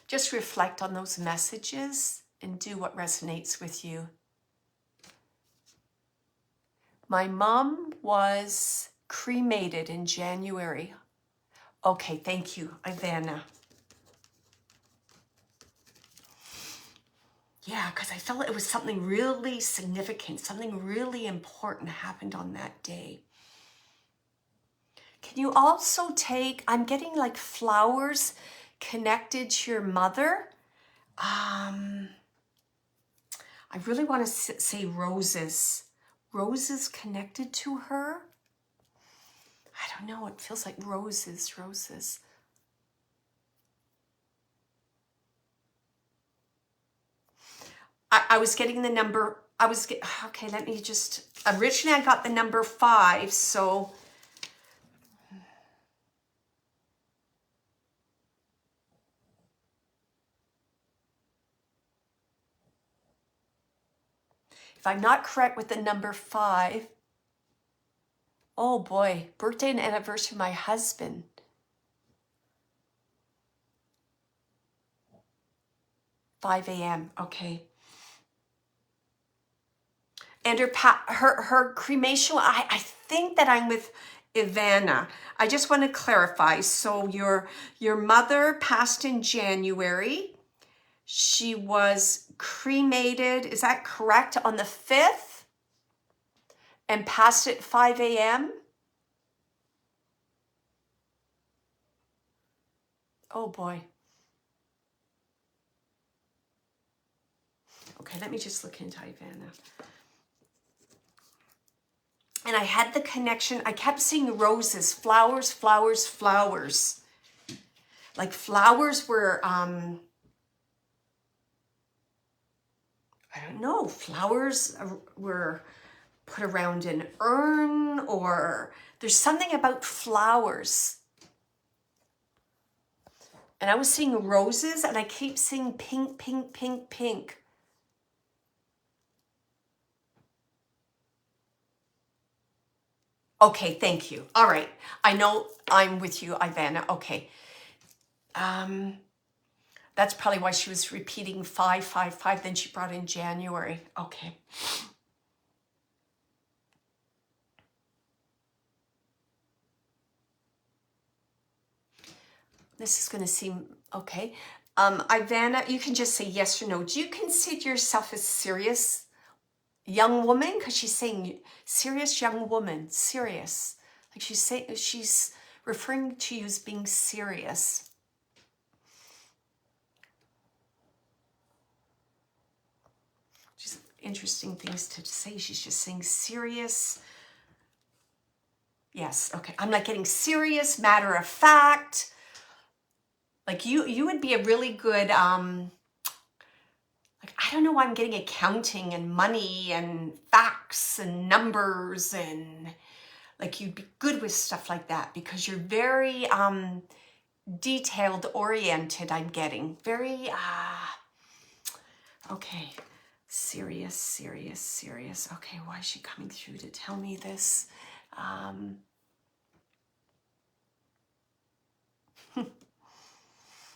Just reflect on those messages and do what resonates with you. My mom was cremated in January. Okay, thank you, Ivana. Yeah, because I felt it was something really significant, something really important happened on that day. Can you also take, I'm getting like flowers connected to your mother. I really want to say roses. Roses connected to her. I don't know, it feels like roses, roses. I was getting the number, okay, let me just, originally I got the number 5, so. If I'm not correct with the number 5, oh boy, birthday and anniversary of my husband. 5 a.m., okay. And her cremation, I think that I'm with Ivana. I just want to clarify. So your mother passed in January. She was cremated, is that correct, on the 5th? And passed at 5 a.m.? Oh boy. Okay, let me just look into Ivana. And I had the connection. I kept seeing roses, flowers, flowers, flowers. Like flowers were, I don't know, flowers were put around an urn, or there's something about flowers. And I was seeing roses, and I keep seeing pink, pink, pink, pink. Okay, thank you. All right. I know I'm with you, Ivana. Okay. That's probably why she was repeating 5, 5, 5. Then she brought in January. Okay. This is going to seem okay. Ivana, you can just say yes or no. Do you consider yourself a serious young woman? Because she's saying serious young woman, serious. Like she's referring to you as being serious. Just interesting things to say. She's just saying serious. Yes, okay. I'm not getting serious, matter of fact. Like you would be a really good, like, I don't know why I'm getting accounting and money and facts and numbers, and like you'd be good with stuff like that because you're very detailed oriented. I'm getting very, okay. Serious, serious, serious. Okay, why is she coming through to tell me this?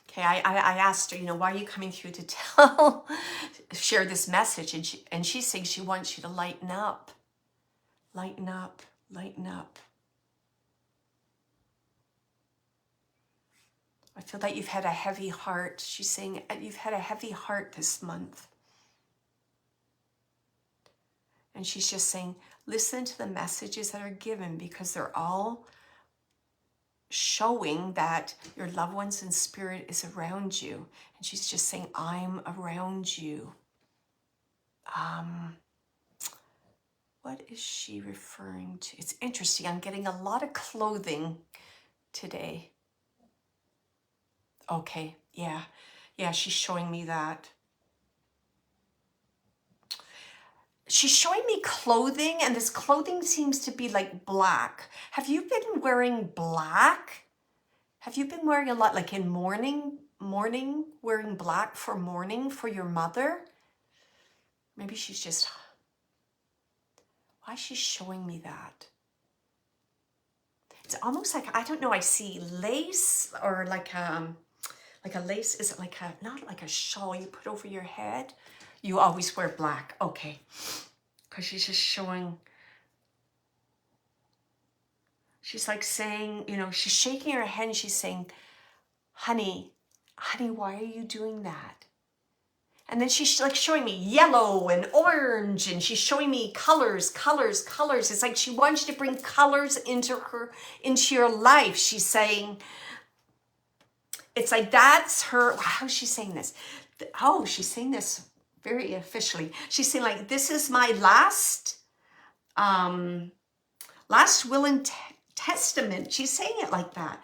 Okay, I asked her, you know, why are you coming through to share this message? And she's saying she wants you to lighten up. Lighten up, lighten up. I feel that you've had a heavy heart. She's saying you've had a heavy heart this month. And she's just saying, listen to the messages that are given because they're all showing that your loved ones in spirit is around you. And she's just saying, I'm around you. What is she referring to? It's interesting. I'm getting a lot of clothing today. Okay, yeah. Yeah, she's showing me that. She's showing me clothing, and this clothing seems to be like black. Have you been wearing black? Have you been wearing a lot, like in mourning, wearing black for mourning for your mother? Maybe she's just, why is she showing me that? It's almost like, I don't know, I see lace or like a lace, is it like a, not like a shawl you put over your head? You always wear black, okay. Because she's just showing, she's like saying, you know, she's shaking her head and she's saying, honey, why are you doing that? And then she's like showing me yellow and orange, and she's showing me colors. It's like she wants you to bring colors into your life. She's saying, it's like that's her, how's she saying this? Oh, she's saying this very officially. She's saying like, this is my last will and testament. She's saying it like that.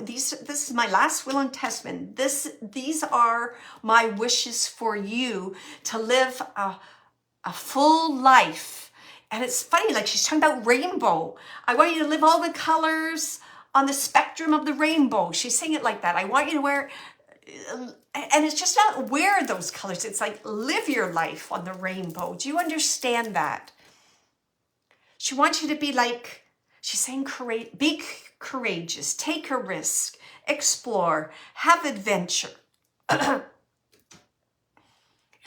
This is my last will and testament. These are my wishes for you to live a full life. And it's funny, like she's talking about rainbow. I want you to live all the colors on the spectrum of the rainbow. She's saying it like that. I want you to wear, and it's just not wear those colors. It's like live your life on the rainbow. Do you understand that? She wants you to be like, she's saying be courageous, take a risk, explore, have adventure. It's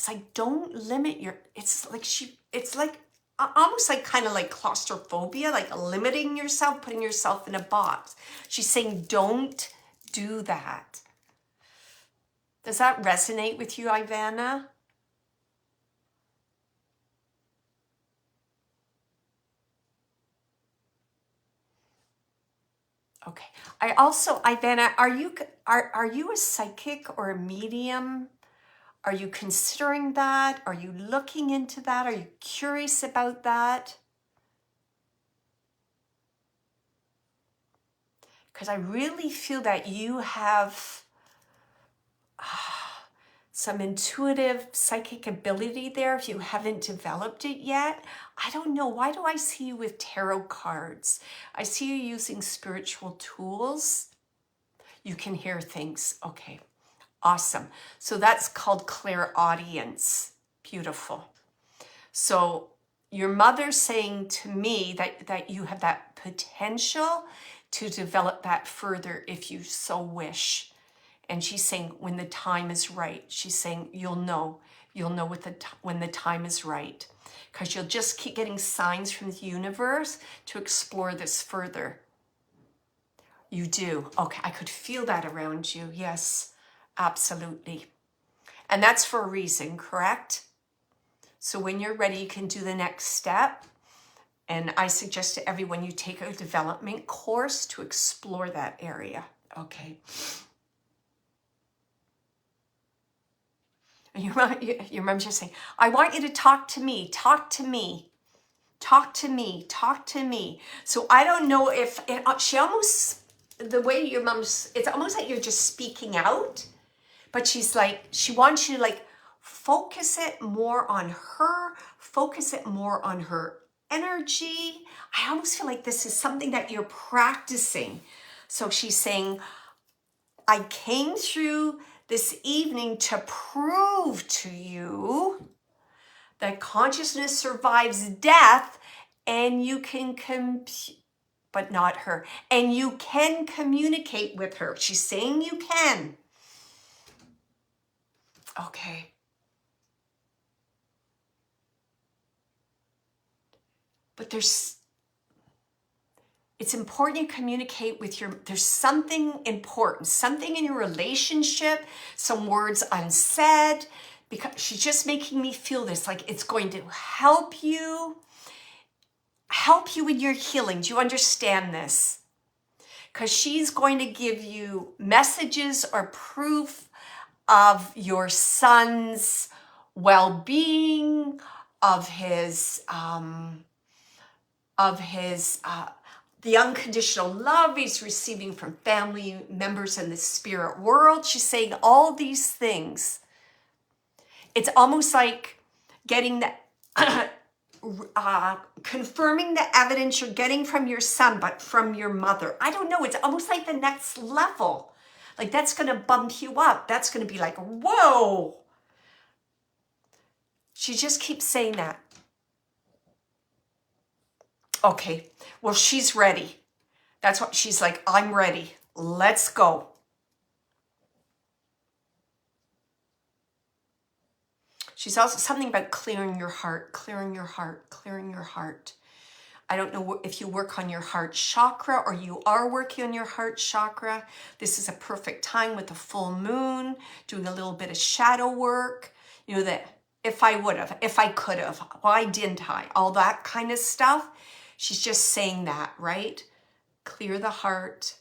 like, don't limit it's like almost like kind of like claustrophobia, like limiting yourself, putting yourself in a box. She's saying, don't do that. Does that resonate with you, Ivana? Okay. I also, Ivana, are you a psychic or a medium? Are you considering that? Are you looking into that? Are you curious about that? Because I really feel that you have some intuitive psychic ability there if you haven't developed it yet. I don't know. Why do I see you with tarot cards? I see you using spiritual tools. You can hear things. Okay. Awesome. So that's called clairaudience. Beautiful. So your mother's saying to me that you have that potential to develop that further if you so wish. And she's saying when the time is right, she's saying you'll know when the time is right, because you'll just keep getting signs from the universe to explore this further. You do. Okay, I could feel that around you. Yes, absolutely. And that's for a reason, correct? So when you're ready, you can do the next step. And I suggest to everyone you take a development course to explore that area. Okay. And your mom's just saying, I want you to talk to me, talk to me, talk to me, talk to me. So I don't know if she almost, the way your mom's, it's almost like you're just speaking out, but she's like, she wants you to like focus it more on her, focus it more on her energy. I almost feel like this is something that you're practicing. So she's saying, I came through this evening to prove to you that consciousness survives death, and you can but not her, and you can communicate with her. She's saying you can. Okay. But it's important you communicate with there's something important, something in your relationship, some words unsaid, because she's just making me feel this, like it's going to help you in your healing. Do you understand this? Because she's going to give you messages or proof of your son's well-being, of his the unconditional love he's receiving from family members in the spirit world. She's saying all these things. It's almost like getting the confirming the evidence you're getting from your son, but from your mother. I don't know. It's almost like the next level. Like that's going to bump you up. That's going to be like, whoa. She just keeps saying that. Okay, well, she's ready. That's what she's like, I'm ready. Let's go. She's also something about clearing your heart, clearing your heart, clearing your heart. I don't know if you work on your heart chakra or you are working on your heart chakra. This is a perfect time with the full moon, doing a little bit of shadow work. You know, that if I would have, if I could have, why didn't I? All that kind of stuff. She's just saying that, right? Clear the heart.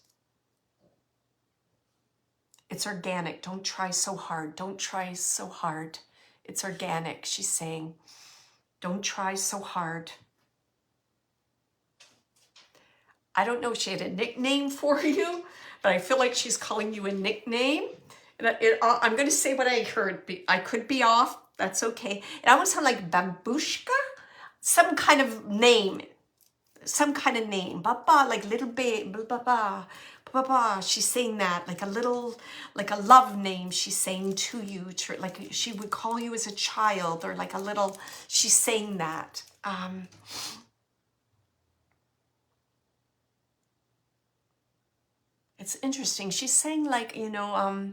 It's organic. Don't try so hard. Don't try so hard. It's organic, she's saying. Don't try so hard. I don't know if she had a nickname for you, but I feel like she's calling you a nickname. And I'm going to say what I heard. I could be off. That's okay. It almost sounded like Bambushka. Some kind of name. Some kind of name. Baba, like little babe. Baba. Baba. She's saying that. Like a little, like a love name she's saying to you. Like she would call you as a child or like a little, she's saying that. It's interesting. She's saying like, you know,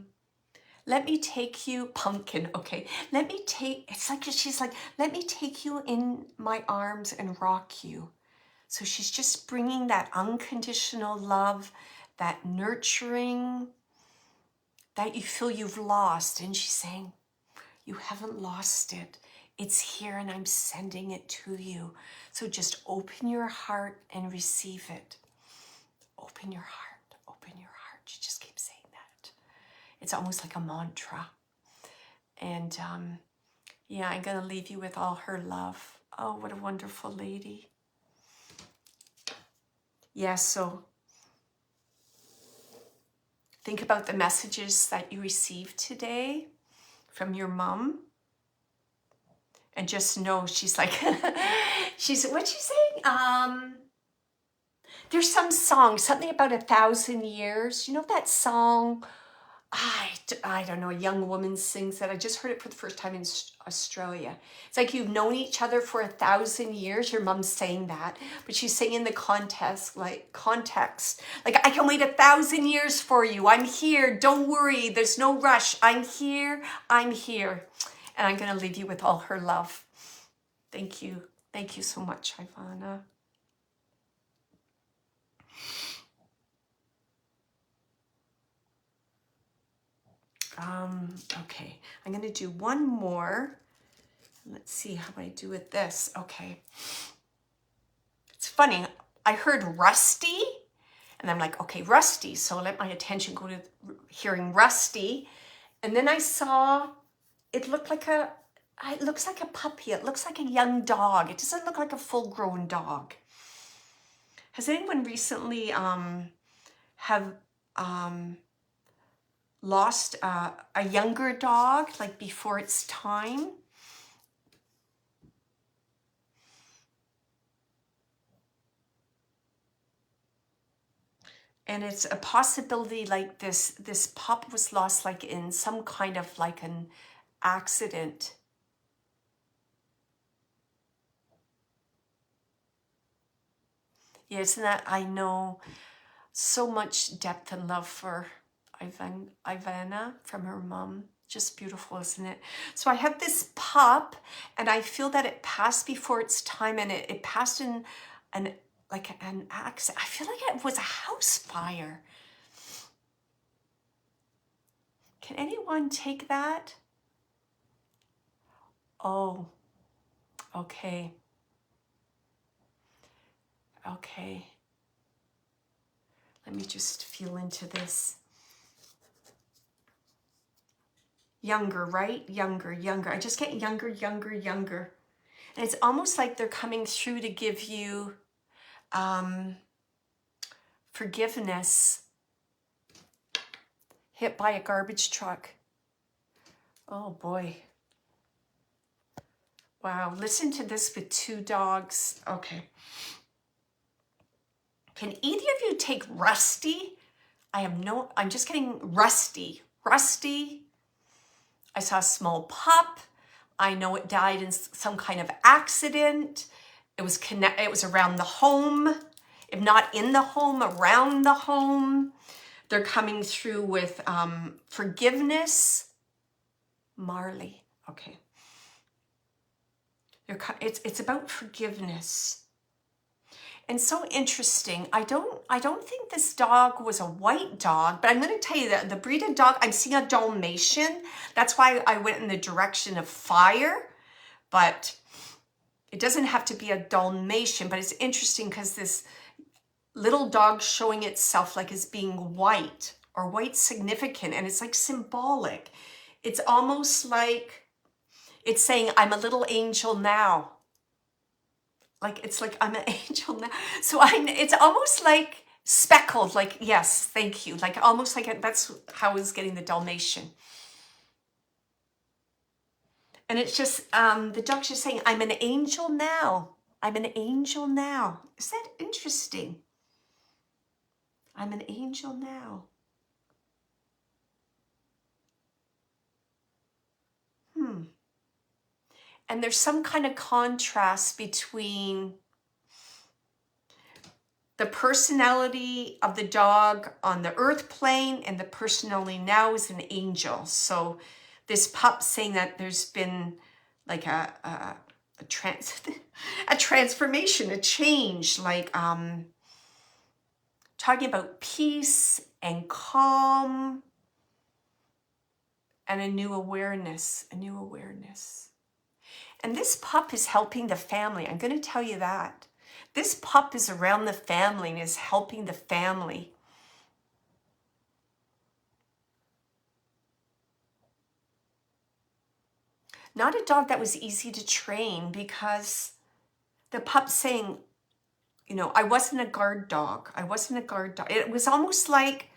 let me take you, pumpkin, okay. It's like, she's like, let me take you in my arms and rock you. So she's just bringing that unconditional love, that nurturing, that you feel you've lost. And she's saying, you haven't lost it. It's here and I'm sending it to you. So just open your heart and receive it. Open your heart, open your heart. She just keeps saying that. It's almost like a mantra. And yeah, I'm gonna leave you with all her love. Oh, what a wonderful lady. Yeah, so think about the messages that you received today from your mom. And just know she's like, what's she saying? There's some song, something about 1,000 years. You know that song? I don't know, a young woman sings that. I just heard it for the first time in Australia. It's like you've known each other for 1,000 years. Your mom's saying that, but she's saying in the context, like I can wait 1,000 years for you. I'm here. Don't worry. There's no rush. I'm here. I'm here. And I'm going to leave you with all her love. Thank you. Thank you so much, Ivana. Okay, I'm going to do one more. Let's see how I do with this. Okay. It's funny. I heard rusty and I'm like, okay, rusty. So let my attention go to hearing rusty. And then I saw it looks like a puppy. It looks like a young dog. It doesn't look like a full-grown dog. Has anyone recently have lost a younger dog, like before its time? And it's a possibility like this pup was lost like in some kind of like an accident. Yeah, isn't that, I know, so much depth and love for Ivana from her mom. Just beautiful, isn't it? So I have this pup and I feel that it passed before its time, and it passed in an accident. I feel like it was a house fire. Can anyone take that? Oh, okay. Okay. Let me just feel into this. Younger, right? Younger. I just get younger. And it's almost like they're coming through to give you forgiveness. Hit by a garbage truck. Oh boy. Wow, listen to this with 2 dogs. Okay. Can either of you take Rusty? I'm just getting Rusty. Rusty. I saw a small pup. I know it died in some kind of accident. It was around the home. If not in the home, around the home. They're coming through with forgiveness. Marley. Okay. It's about forgiveness. And so interesting. I don't think this dog was a white dog, but I'm going to tell you that the breed of dog, I'm seeing a Dalmatian. That's why I went in the direction of fire, but it doesn't have to be a Dalmatian. But it's interesting because this little dog showing itself like as being white or white significant, and it's like symbolic. It's almost like it's saying, I'm a little angel now. Like, it's like, I'm an angel now. So it's almost like speckled, like, yes, thank you. Like, almost like that's how I was getting the Dalmatian. And it's just, the dog's just saying, I'm an angel now. I'm an angel now. Is that interesting? I'm an angel now. And there's some kind of contrast between the personality of the dog on the earth plane and the personality now is an angel. So this pup saying that there's been like a transformation, a change, like talking about peace and calm and a new awareness, And this pup is helping the family. I'm going to tell you that. This pup is around the family and is helping the family. Not a dog that was easy to train, because the pup's saying, you know, I wasn't a guard dog. It was almost like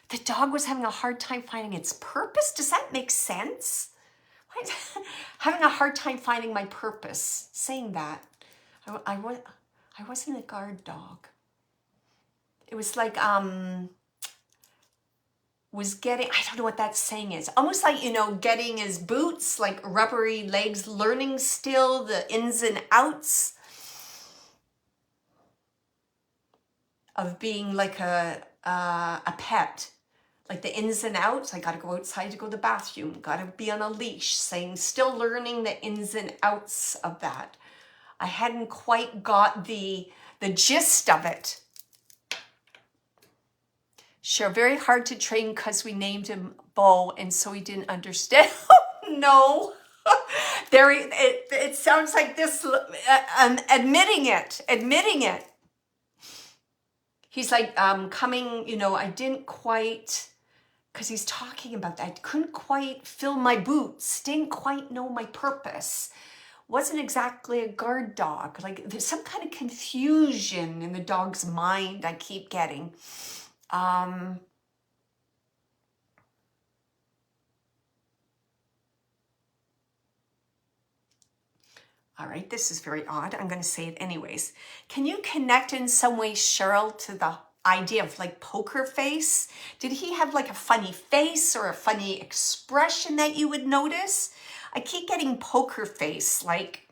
the dog was having a hard time finding its purpose. Does that make sense? Having a hard time finding my purpose, saying that. I wasn't a guard dog. It was like, was getting, I don't know what that saying is. Almost like, you know, getting his boots, like rubbery legs, learning still the ins and outs of being like a pet. Like the ins and outs. I got to go outside to go to the bathroom. Got to be on a leash. Saying, still learning the ins and outs of that. I hadn't quite got the gist of it. Sure, very hard to train because we named him Bo, and so he didn't understand. No. It sounds like this, admitting it. He's like, coming, you know, I didn't quite, because he's talking about that. I couldn't quite fill my boots, didn't quite know my purpose. Wasn't exactly a guard dog. Like there's some kind of confusion in the dog's mind I keep getting. All right, this is very odd. I'm going to say it anyways. Can you connect in some way, Cheryl, to the idea of like poker face? Did he have like a funny face or a funny expression that you would notice? I keep getting poker face, like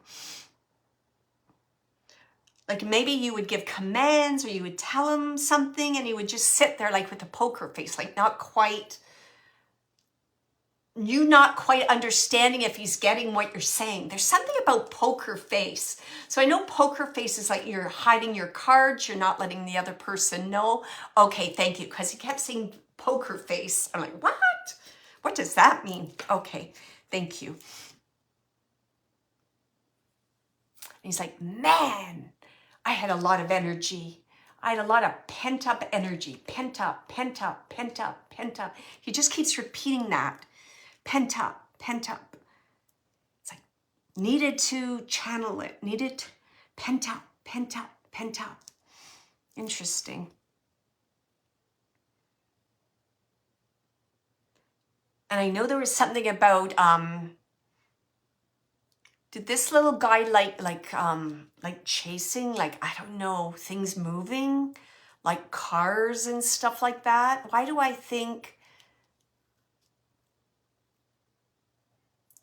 maybe you would give commands or you would tell him something and he would just sit there like with a poker face, like not quite understanding if he's getting what you're saying. There's something about poker face. So I know poker face is like you're hiding your cards, you're not letting the other person know. Okay, thank you, because he kept saying poker face. I'm like, what? What does that mean? Okay, thank you. And he's like, man, I had a lot of energy. I had a lot of pent up energy. Pent up. He just keeps repeating that. Pent up. It's like, needed to channel it. Pent up. Interesting. And I know there was something about, did this little guy like chasing, like, I don't know, things moving, like cars and stuff like that? Why do I think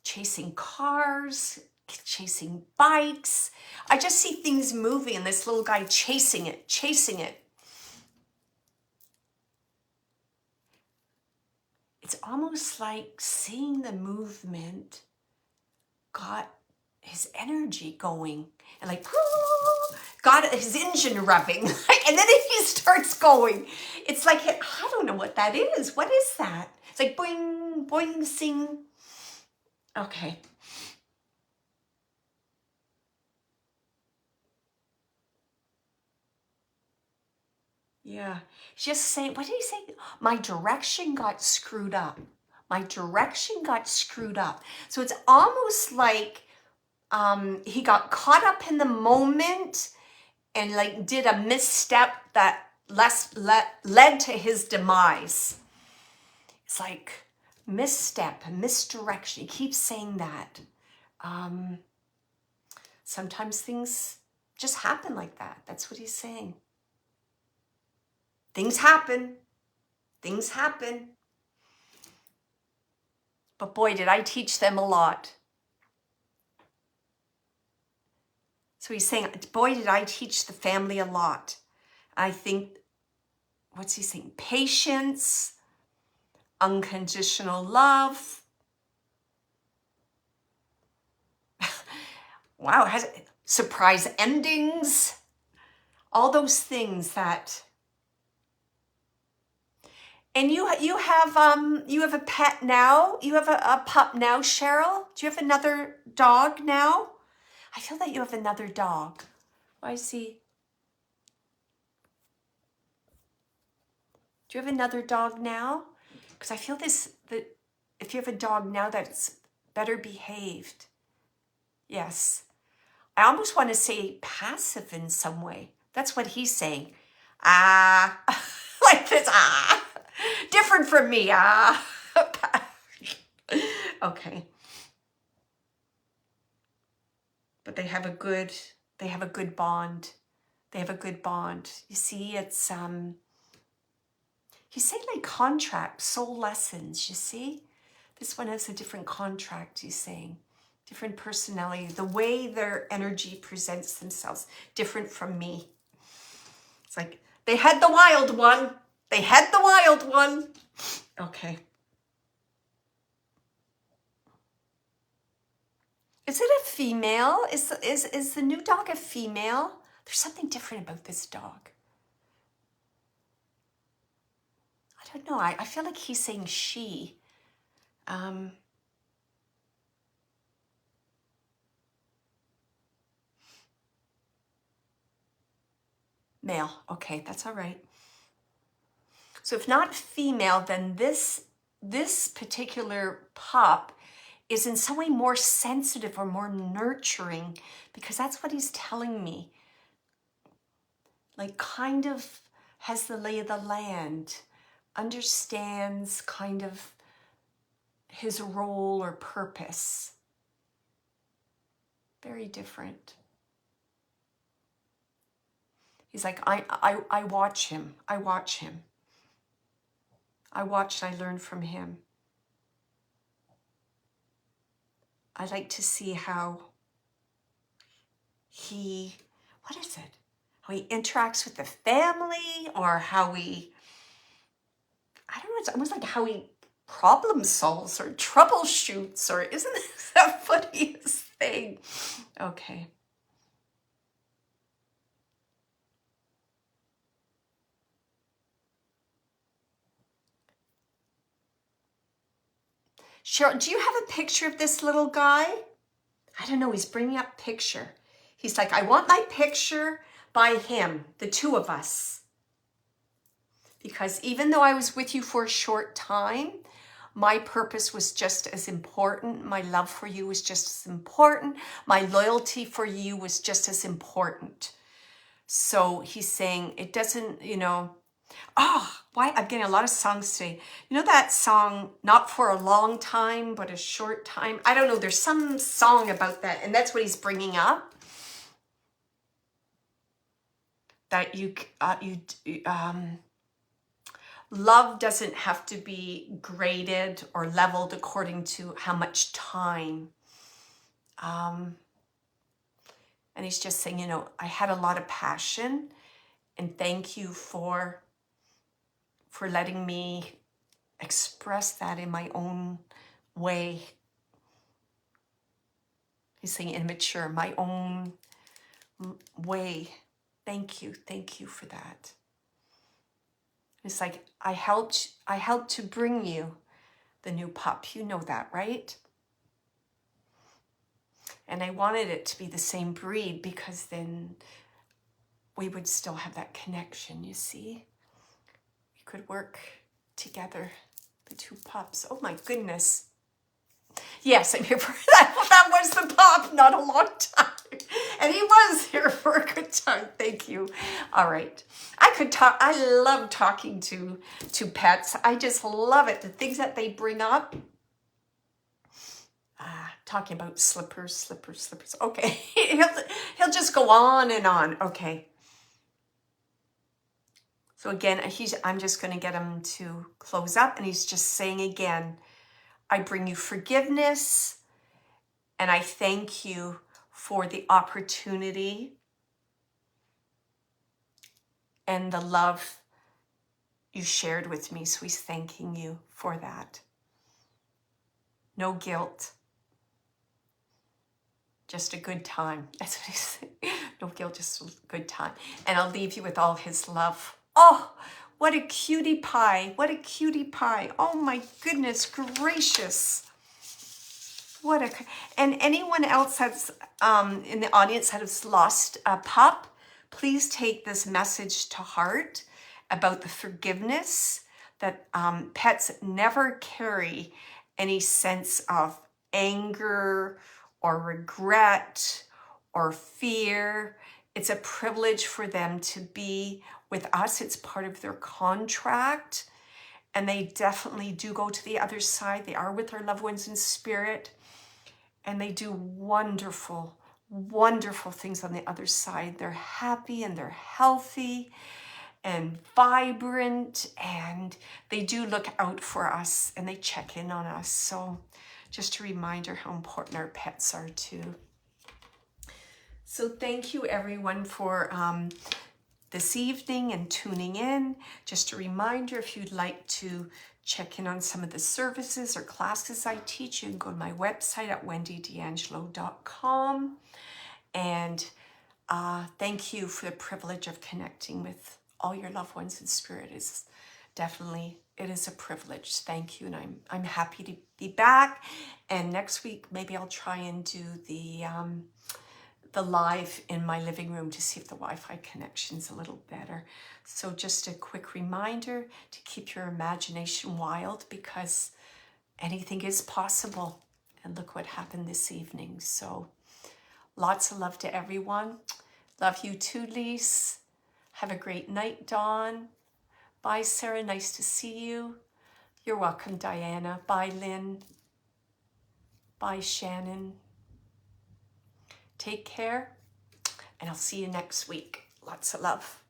chasing cars, chasing bikes? I just see things moving and this little guy chasing it. It's almost like seeing the movement got his energy going and like got his engine rubbing and then he starts going. It's like, I don't know what that is. What is that? It's like boing, boing, sing. Okay. Yeah. Just saying, what did he say? My direction got screwed up. So it's almost like he got caught up in the moment and like did a misstep that led to his demise. It's like misstep, misdirection. He keeps saying that. Sometimes things just happen like that. That's what he's saying. Things happen. But boy, did I teach them a lot. So he's saying, boy, did I teach the family a lot. I think, what's he saying? Patience, unconditional love. Wow, has surprise endings. All those things that. And you have a pet now? You have a pup now, Cheryl? Do you have another dog now? I feel that you have another dog. I see. Do you have another dog now? Because I feel that if you have a dog now, that's better behaved. Yes. I almost want to say passive in some way. That's what he's saying. Ah, like this, ah. Different from me, ah. Okay. But they have a good bond. They have a good bond. You see, it's he's saying like contract, soul lessons, you see? This one has a different contract, he's saying. Different personality. The way their energy presents themselves, different from me. It's like, they had the wild one. They had the wild one. Okay. Is it a female? Is the new dog a female? There's something different about this dog. I don't know. I feel like he's saying she. Male. Okay, that's all right. So if not female, then this particular pup is in some way more sensitive or more nurturing, because that's what he's telling me. Like kind of has the lay of the land, understands kind of his role or purpose. Very different. He's like, I watch him. I watch him. I watch and I learn from him. I like to see how he, what is it? How he interacts with the family, or how he, I don't know, it's almost like how he problem solves or troubleshoots, or isn't this the funniest thing? Okay. Cheryl, do you have a picture of this little guy? I don't know, he's bringing up picture. He's like, I want my picture by him, the two of us. Because even though I was with you for a short time, my purpose was just as important. My love for you was just as important. My loyalty for you was just as important. So he's saying it doesn't, why? I'm getting a lot of songs today. You know that song, Not for a Long Time, but a Short Time? I don't know. There's some song about that. And that's what he's bringing up. That love doesn't have to be graded or leveled according to how much time. And he's just saying, I had a lot of passion, and thank you for letting me express that in my own way. He's saying immature, my own way. Thank you for that. It's like, I helped to bring you the new pup. You know that, right? And I wanted it to be the same breed, because then we would still have that connection, you see? We could work together, the two pups. Oh my goodness. Yes, I'm here for that. That was the pup, not a long time. And he was here for a good time. Thank you. All right. I could talk. I love talking to pets. I just love it. The things that they bring up. Talking about slippers. Okay. He'll just go on and on. Okay. So again, I'm just going to get him to close up, and he's just saying again, I bring you forgiveness, and I thank you for the opportunity and the love you shared with me. So he's thanking you for that. No guilt. Just a good time. That's what he's saying. No guilt, just a good time. And I'll leave you with all his love. Oh, what a cutie pie. What a cutie pie. Oh my goodness gracious. And anyone else that's in the audience that has lost a pup, please take this message to heart about the forgiveness that pets never carry any sense of anger or regret or fear. It's a privilege for them to be with us. It's part of their contract. And they definitely do go to the other side. They are with their loved ones in spirit. And they do wonderful, wonderful things on the other side. They're happy and they're healthy and vibrant, and they do look out for us and they check in on us. So just a reminder how important our pets are too. So thank you everyone for this evening and tuning in. Just a reminder, if you'd like to check in on some of the services or classes I teach, you can go to my website at wendydeangelo.com. And thank you for the privilege of connecting with all your loved ones in spirit. It is a privilege. Thank you. And I'm happy to be back. And next week, maybe I'll try and do the live in my living room to see if the Wi-Fi connection's a little better. So just a quick reminder to keep your imagination wild, because anything is possible. And look what happened this evening. So lots of love to everyone. Love you too, Lise. Have a great night, Dawn. Bye, Sarah. Nice to see you. You're welcome, Diana. Bye, Lynn. Bye, Shannon. Take care, and I'll see you next week. Lots of love.